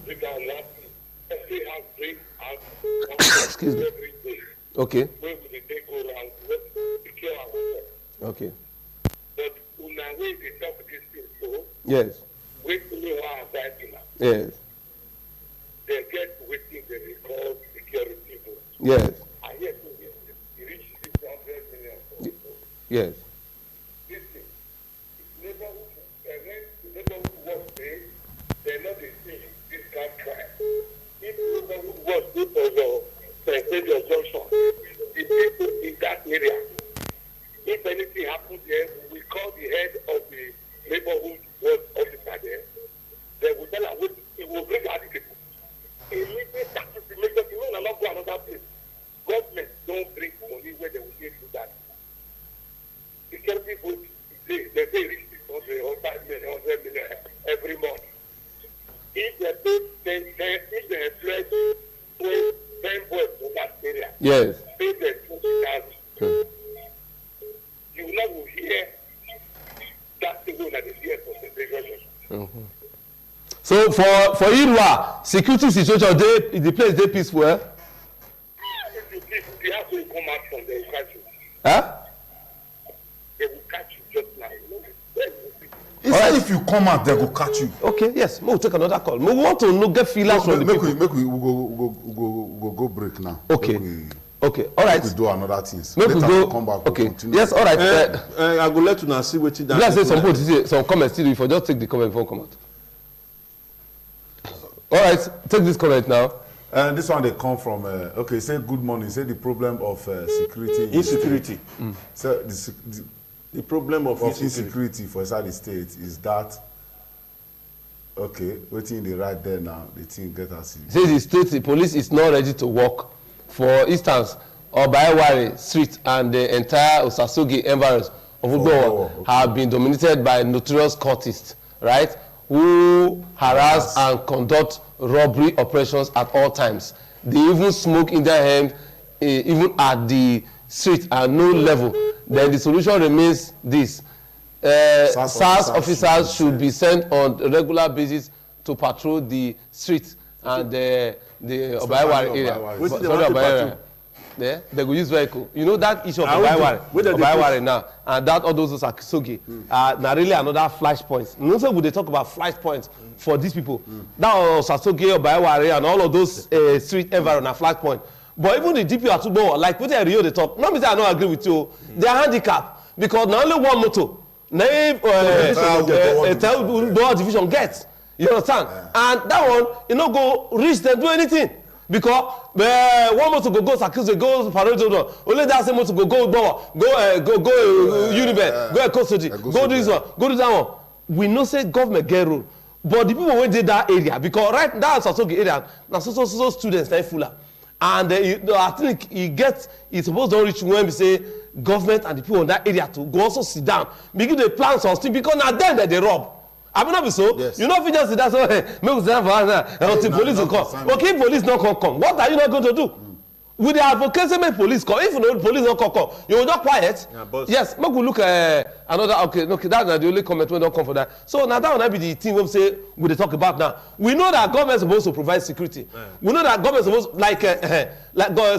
Excuse me. Okay. Okay. Yes. Yes. They get waiting they call security vote. Yes. I hear it reach 600 million. Yes. This thing, neighborhood work day, they're not the same. This kind of crime. If neighborhood work day for your St. Junction, the people in that area, if anything happens there, we call the head of the neighborhood work officer there. They will tell us what it will bring out the people. Immediate taxes to make them not go another place. Government don't bring money where they will give you that. Security vote, they say reach 100 million every month. If they pay if they employ 10 boys in that area, Yes. pay them 20,000. You will not hear that thing that is here for the regulation. So for Irua, security situation the place dey peaceful, eh? If you have to come out from there, catch you. Huh? They will catch you just now. He said if you come out, they go catch you. Okay, yes. We'll take another call. We want to get feelers from the people. Make we go break now. Okay. Okay. All right. We do another things. Make we go. Come back. Okay. Yes. All right. I go let una see wetin that. Let's say some people see some comments still. If I just take the comment before come out. All right. Take this comment now. And this one they come from. Okay. Say good morning. Say the problem of security. Insecurity. So The problem of insecurity for inside the state is that. Okay, wetin dey right there now, the thing get us. Say the state police is not ready to work. For instance, Obaeware Street and the entire Osasogi environs of Ugbo have been dominated by notorious cultists, right? who harass and conduct robbery operations at all times. They even smoke in their hand, even at the street at no level. Then the solution remains this. SARS officers should be sent on a regular basis to patrol the streets and the Obaiwari area. Yeah, they go use vehicle. You know that issue of Obaiwari now, and that all those are Kisogi. Now really another flashpoint. You know, so we they talk about flashpoints for these people. That Sasoge, Obaiwari, and all of those street environment are flashpoint. But even the DP are too more like what they Rio they talk. Not me say I don't agree with you. They are handicapped because not only one motor. Name division gets. You understand? And that one, you know, go reach them do anything. Because one motor go Sakuze, go Parado, only that same motor go Unibet, go Ekosoji, go this one, go to that one. We know say government get rule. But the people who did that area, because right now Sasogi area, now so students they fuller. And I think he's supposed to reach when we say government and the people in that area to go also sit down, begin to plan something because now them that they rob. I mean, not be so. Yes. You know, if you just sit down, so hey, make us stand for us until police will come. Okay, police not come. What are you not going to do? With the advocacy, make police come. If you know police not come, you will not quiet. Yeah, yes, make we look at another. Okay, that's the only comment we don't come for that. So now that will be the thing we say we talk about now. We know that government is supposed to provide security. Yeah. We know that government is supposed like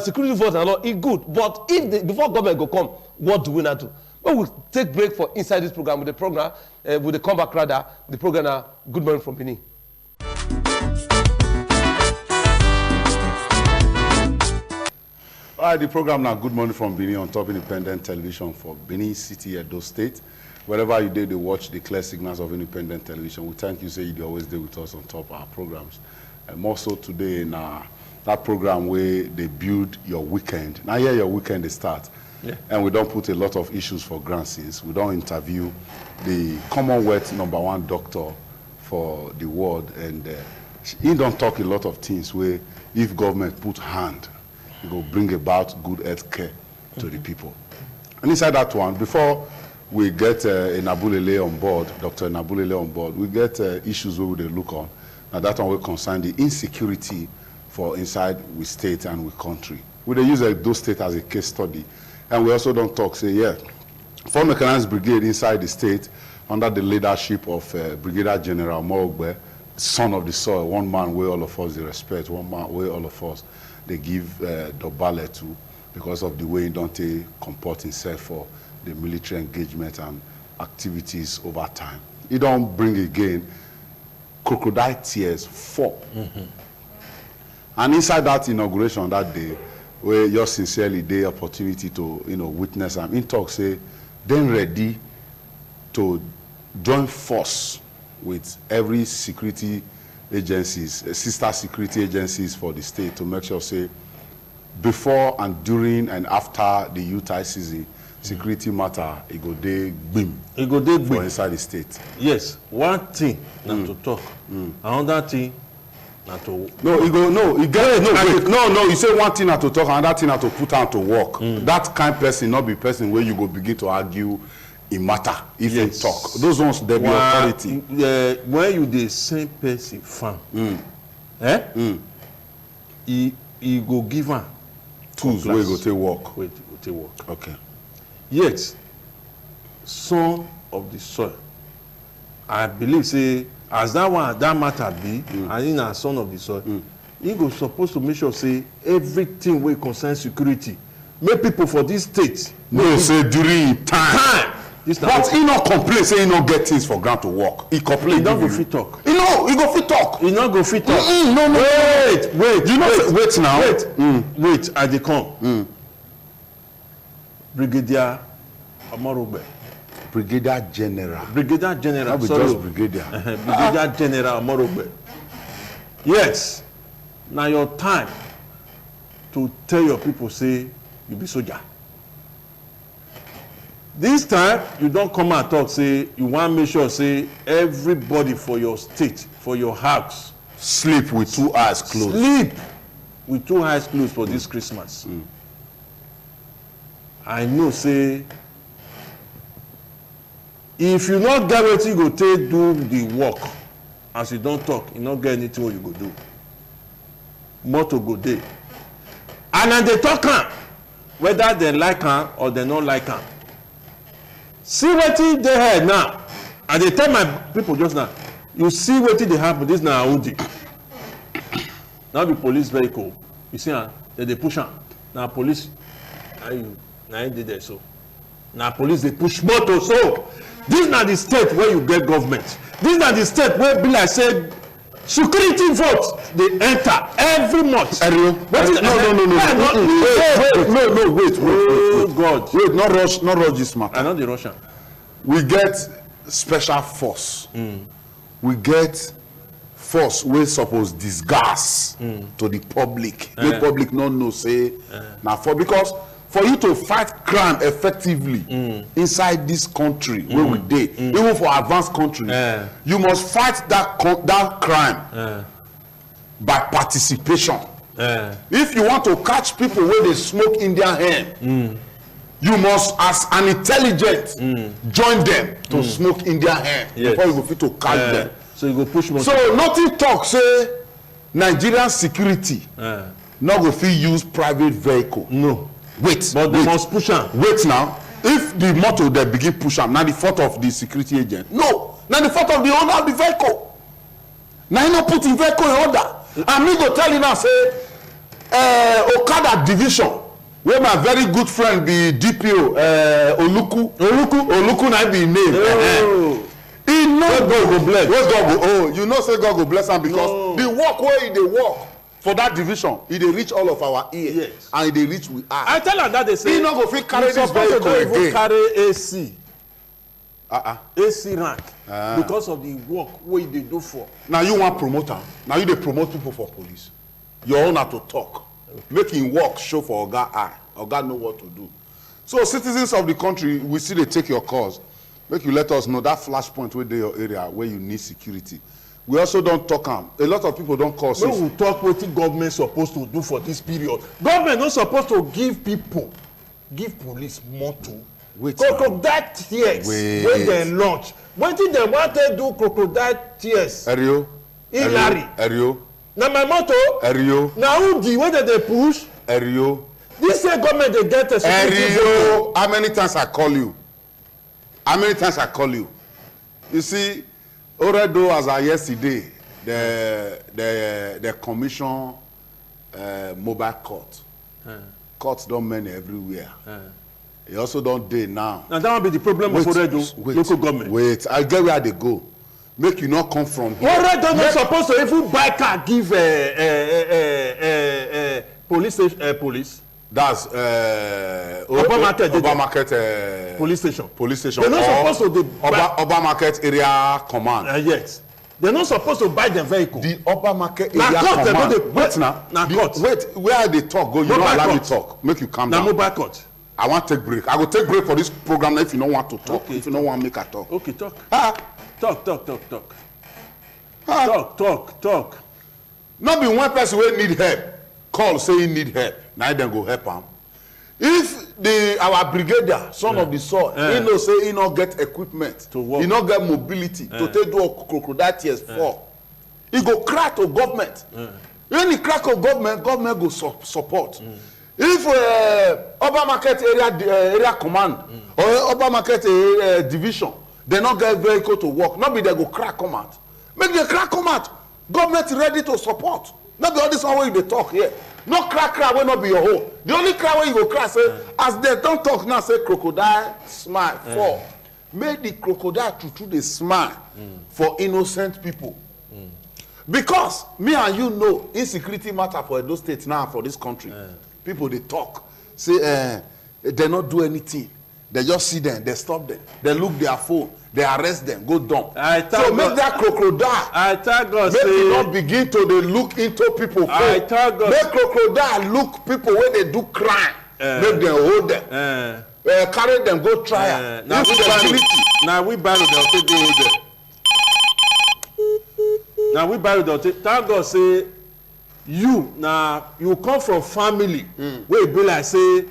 security force and all. It's good, but if before government go come, what do we not do? Well, we'll take break for inside this program with the program with the comeback rather the program. Good morning from Benin. All right, the program now, Good Morning from Benin on Top Independent Television for Benin City, Edo State. Wherever you did, they watch the clear signals of independent television. We thank you, say you always do with us on top of our programs. And more so today in that program where they build your weekend. Now here your weekend they start. Yeah. And we don't put a lot of issues for granted. We don't interview the Commonwealth #1 doctor for the world. And he don't talk a lot of things where if government put hand, it will bring about good health care to the people. And inside that one, before we get Enabulele on board, Dr. Enabulele on board, we get issues where they look on. Now that one will concern the insecurity for inside we state and we country. We they use those state as a case study. And we also don't talk, say, yeah, 4 Mechanized Brigade inside the state under the leadership of Brigadier General Morogbe, son of the soil, one man where all of us they respect, one man where all of us they give Dobale to because of the way he don't comport himself for the military engagement and activities over time. He don't bring again crocodile tears fall. Mm-hmm. And inside that inauguration that day, where you sincerely the opportunity to witness and in talk say then ready to join force with every security agencies, sister security agencies for the state to make sure say before and during and after the Utah season, security matter it go dey gbim. It go dey gbim for inside the state. Yes, one thing not to talk, another thing. No, you go no. You get no. You say one thing not to talk, another thing not to put on to work. That kind of person not be person where you go begin to argue in matter if you talk. Those ones they be authority. When you the same person farm, he go give her tools where you go take work. Wait, go take work. Okay. Yet, son of the soil, I believe say. As that matter be, and in a son of the soil, he go supposed to make sure say everything will concern security. Make people for this state. No, say during time. But he not complain, say he not get things for grant to work. He complain. He don't go fit talk. He go fit talk. He not go fit talk. No. Wait. You know, wait now. Wait. I dey come. Brigadier Amorogbe. Brigadier General. Brigadier General. Not just Brigadier. Brigadier General Amorogbe. Yes. Now your time to tell your people say you be soldier. This time you don't come and talk say you want make sure say everybody for your state, for your house, sleep with 2 eyes closed. Sleep with 2 eyes closed for this Christmas. I know say if you not get wetin you go take do the work as you don talk, you no get anything wey you go do. Motor go dey. And then they talk am, whether they like am or they no like am. See wetin dey here now. And they tell my people just now, you see wetin dey happen, this na Audi. Now be police vehicle. You see am, they push am. Na police, na him dey there so. Na police dey push motor so. This na the state where you get government. This na the state where be like say security vote dey enter every month. Erio, wait. Oh God. Wait, not rush this matter. I know the Russian. We get special force. We get force wey suppose disguise to the public. Make public no know say na for, because for you to fight crime effectively inside this country where we dey, even for advanced countries, you must fight that crime by participation. If you want to catch people wey dey smoke Indian hemp, you must, as an intelligent, join them to smoke Indian hemp before you go fit to catch them. So you go push motor. So nothing talk say Nigerian security no go fit use private vehicle. No. Wait, but they must push am. Wait now. If the motor they begin push am, na the fault of the security agent. No, na the fault of the owner of the vehicle. Na him no put him vehicle in order. And me go tell you now say Okada division, where my very good friend be DPO Oluku na be him name. Oh. He know God go bless. You know say God go bless am because the work where he dey work for that division, he dey reach all of our ears. Yes. And he dey reach with eye. I tell am that they say He no go fit carry this vehicle even again. carry AC. AC rank because of the work wey they do for. Now you want promoter. Now you dey promote people for police. Your own na to talk. Make him work show for Oga eye. Oga know what to do. So citizens of the country, we see they take your cause. Make you let us know that flashpoint wey dey your area where you need security. We also don't talk am. A lot of people don't call. When we talk wetin government supposed to do for this period, government not supposed to give police motor. Wait, crocodile tears wey dem launch. Wetin dem wan take do crocodile tears? Erio. Erio. Na my motor. Erio. Na Audi wey dem dey push. Erio. This same government dey get a security Erio. How many times I call you? How many times I call you? You see, already as of yesterday, the commission mobile court. Courts don't many everywhere. It also don't dey now. Now that will be the problem of Oredo local government. Wait, I get where they go. Make you not come from here. Oredo not supposed to even buy car give police. That's Obamarket police station. They're not supposed to Obamarket area command. Yes. They're not supposed to buy the vehicle. The Obamarket area command. Wait now. Wait, where they talk go? You don't allow me talk. Make you calm down. Now mobile court. I want to take break. I will take break for this program if you don't want to talk. Okay, if you don't want to make a talk. Okay, talk. Talk. Not be one person wey need help call say he need help. Now then go help him. If our brigadier, son of the soil, he know say he not get equipment, to work. He not get mobility to take do crocodile tears for, he go crack to government. When he crack to government go support. If Obamarket area command or Obamarket division, they not get vehicle to work, not be they go crack come out. Make the crack come out. Government ready to support. Not be all this one way they talk here. No crack will not be your home. The only crack where you go crack say, as they don't talk now, say crocodile smile for. Make the crocodile to the smile for innocent people. Because me and you know insecurity matter for those states now for this country. People they talk, say they not do anything. They just see them, they stop them, they look their phone, they arrest them, go dump. So make that crocodile. I thank God. Make it not begin to they look into people. I thank God. Make crocodile look people when they do crime. Make them hold them. Carry them, go trial. Now we borrow them, take go hold them. Now we borrow them, thank God say you now you come from family where be like say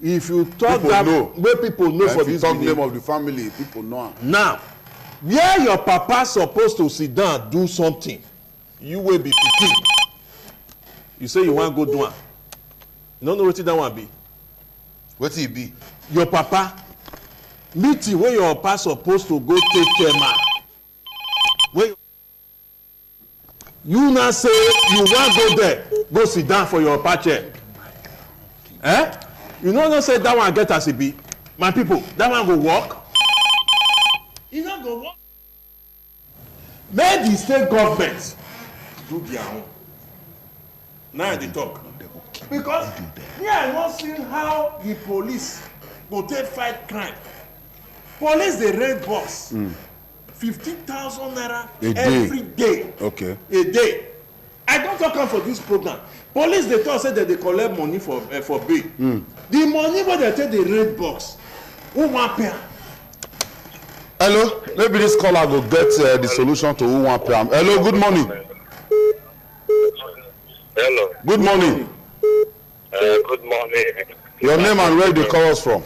if you talk people that know. where people know for this talk name of the family, people know. Now where your papa supposed to sit down do something, you will be pikin. You say you wan go do am. You no know wetin that one be. Wetin e be? Your papa meeting wey your papa supposed to go take care man. When you now say you wan go there, go sit down for your papa chair. You no know say that one get as e be. My people, that one go work. E no go work. Make the state government do their own. Now I dey talk. Because me I wan see how the police go take fight crime. Police dey rent bus. 15,000 naira every day. Okay. A day. I don talk am for this program. Police dey talk say dem dey collect money for bail. The money wey dem take dey rent bus, who wan pay am? Hello, maybe this caller go get the solution to who wan pay am. Hello, good morning. Hello. Good morning. Good morning. Your name and where you dey call us from?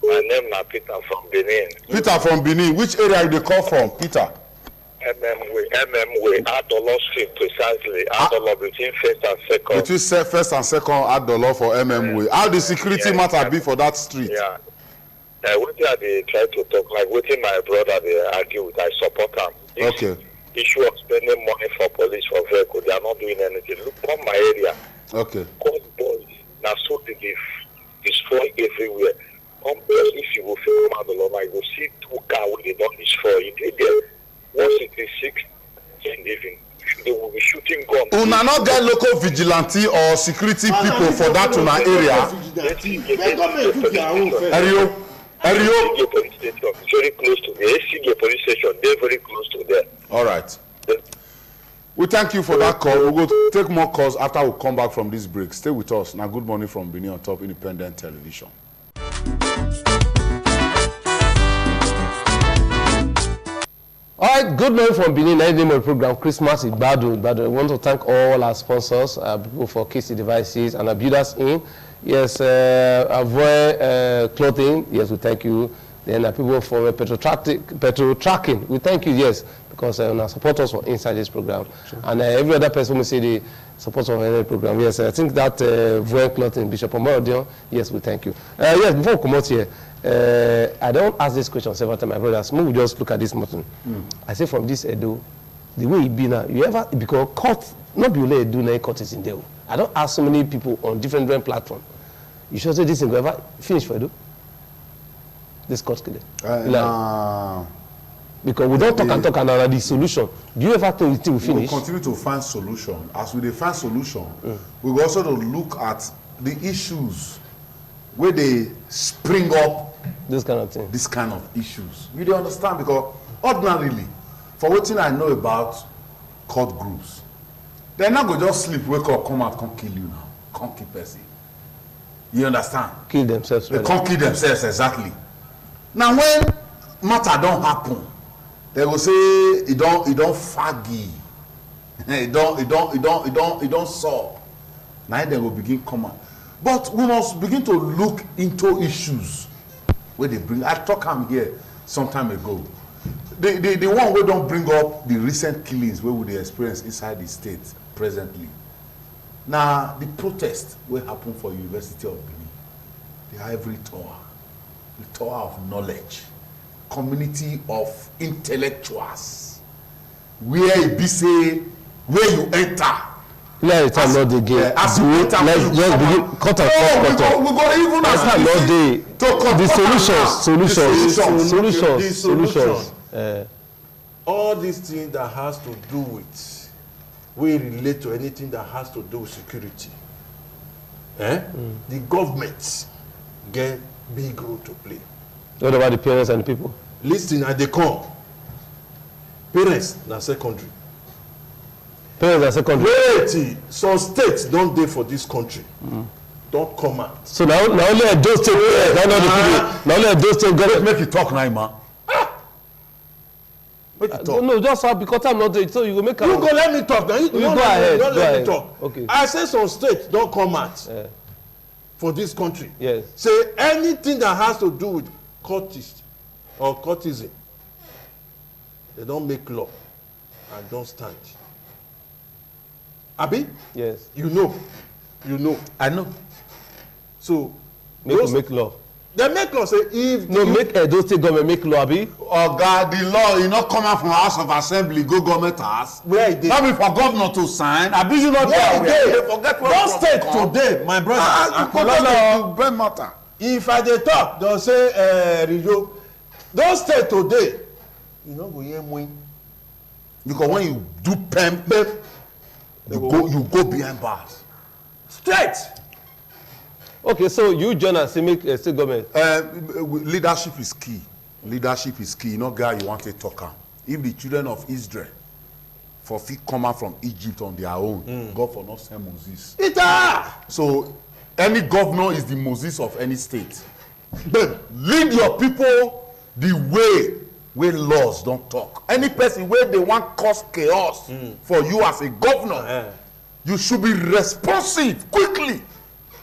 My name na Peter from Benin. Peter from Benin. Which area you dey call from, Peter? MM Adolo Street precisely. Adolo between first and second. Between first and second Adolo for MMA. How the security matter be for that street? Yeah. Wetin they try to talk like wetin my brother they argue with, I support them. Okay. Issue of spending money for police for vehicle, they are not doing anything. Look from my area. Okay. Come boys, now so they destroy everywhere. Come boys, if you go feel come out alone, you go see 2 cars where they don't destroy. You did there. 166 and living. They will be shooting guns. Una not get local vigilante or security people for that una area. Erio. Police station, very close to the SCG police station. They're very close to there. All right. We thank you for that call. We'll go take more calls after we come back from this break. Stay with us. Now, good morning from Benin on Top Independent Television. All right, good morning from Benin. I name of the program Christmas in Badu. I want to thank all our sponsors, people for KC Devices and our builders in. Yes, Avoid Clothing. Yes, we thank you. Then people for petrol tracking. We thank you. Yes, because support us for inside this program. Sure. And every other person will say the support of any program. Yes, I think that Avoid Clothing, Bishop Omorodion. Yes, we thank you. Yes, before we come out here. I don't ask this question several times, my brothers. We just look at this mountain. I say from this Edo, the way it be now, you ever because court, not be only Edo, no court is in there. I don't ask so many people on different platforms. You should say this thing ever finish for Edo. This court today. Because we don't talk and the solution. Do you ever think it will finish? We continue to find solution. As we find solution, we will also look at the issues where they spring up this kind of thing. This kind of issues. You don't understand because ordinarily, for what I know about court groups, they're not going to just sleep, wake up, come out, come kill you now. Come kill person. You understand? Kill themselves. They can't kill themselves, exactly. Now when matter don't happen, they will say it don't faggy. It don't solve. Now they will begin come out. But we must begin to look into issues where they bring. I talked am here some time ago. The one we don't bring up the recent killings where we experience inside the state presently. Now the protest will happen for University of Benin, the Ivory Tower, the Tower of Knowledge, community of intellectuals, where it be say where you enter. Let time not the game. As you enter, let's begin cut and cut. We go even as not the solutions. All these things that has to do with, we relate to anything that has to do with security. The government get big role to play. What about the parents and the people? Listen, and they come. Parents na secondary. Parents are secondary. Wait, some states don't dey for this country. Don't come out. So now only those states, now only those states government make you talk now, man. Make you talk. No, just because I'm not there, so you go make. You go let me talk. Now you go ahead. Let me talk. Okay. I say some states don't come out for this country. Yes. Say anything that has to do with courtist or courtesan, they don't make law and don't stand. Abi? Yes. You know. I know. So Make law. they make law say if No, make Edo State government make law, abi? Oga, the law e no come out from House of Assembly go government house. where e dey. No be for governor to sign. Abi you no Where e dey. dey forget where Don from state come. today my brother. Ah, you Akololo, go to brain matter. if I dey talk dem say Rijo don state today you no go hear mwin. Because when you do pem, you go behind bars. Straight. Okay, so you join and say make state government. Leadership is key. Leadership is key. You know, guy, you want to talk am. If the children of Israel for fit come out from Egypt on their own, God for not send Moses. Ita. So any governor is the Moses of any state. But lead your people the way laws don't talk. Any person where they want cause chaos for you as a governor, you should be responsive quickly.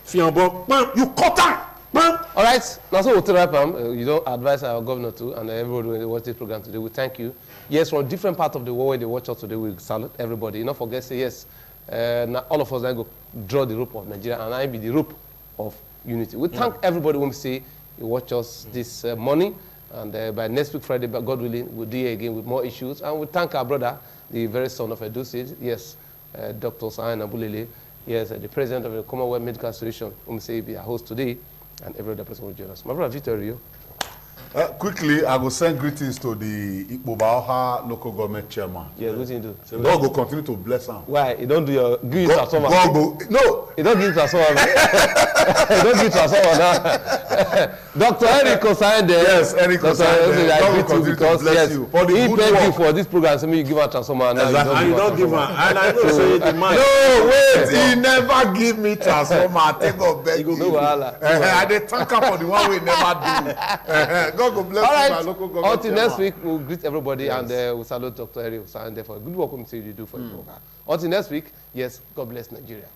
Fianbo, bam. You cut am. Bam. All right, now so we'll wrap you don't advise our governor too, and everybody when they watch this program today, we thank you. Yes, from different parts of the world where they watch us today, we salute everybody. You don't forget, say yes, now all of us then go draw the rope of Nigeria, and I be the rope of unity. We thank everybody when we say you watch us this morning, and by next week Friday, God willing, we'll do it again with more issues. And we thank our brother, the very son of Edo State, yes, Dr. Sayan Abulele, yes, the president of the Commonwealth Medical Association, whom say be our host today, and every other person will join us. My brother Victor Rio. Quickly, I will send greetings to the Ikpobaoha local government chairman. Yes, what do you do? God will continue to bless him. Why? You don't do your give it to someone. No, You don't give it to someone. You don't give it to someone now. Dr. Eric Osande. Yes, Eric Osande. I God will greet you continue to because bless yes, you for the he good begged you work. for this program. So you give a transformer now. Exactly. And you don't give her. And I know say the man. No, wait, he never give me transformer. I take God beg you. No wahala. I dey thank am for the one we never do. God go bless All you, my right. local government Until next chairman. week, we'll greet everybody and we'll salute Dr. Eric Osande for good work you do for the program. Until next week, yes, God bless Nigeria.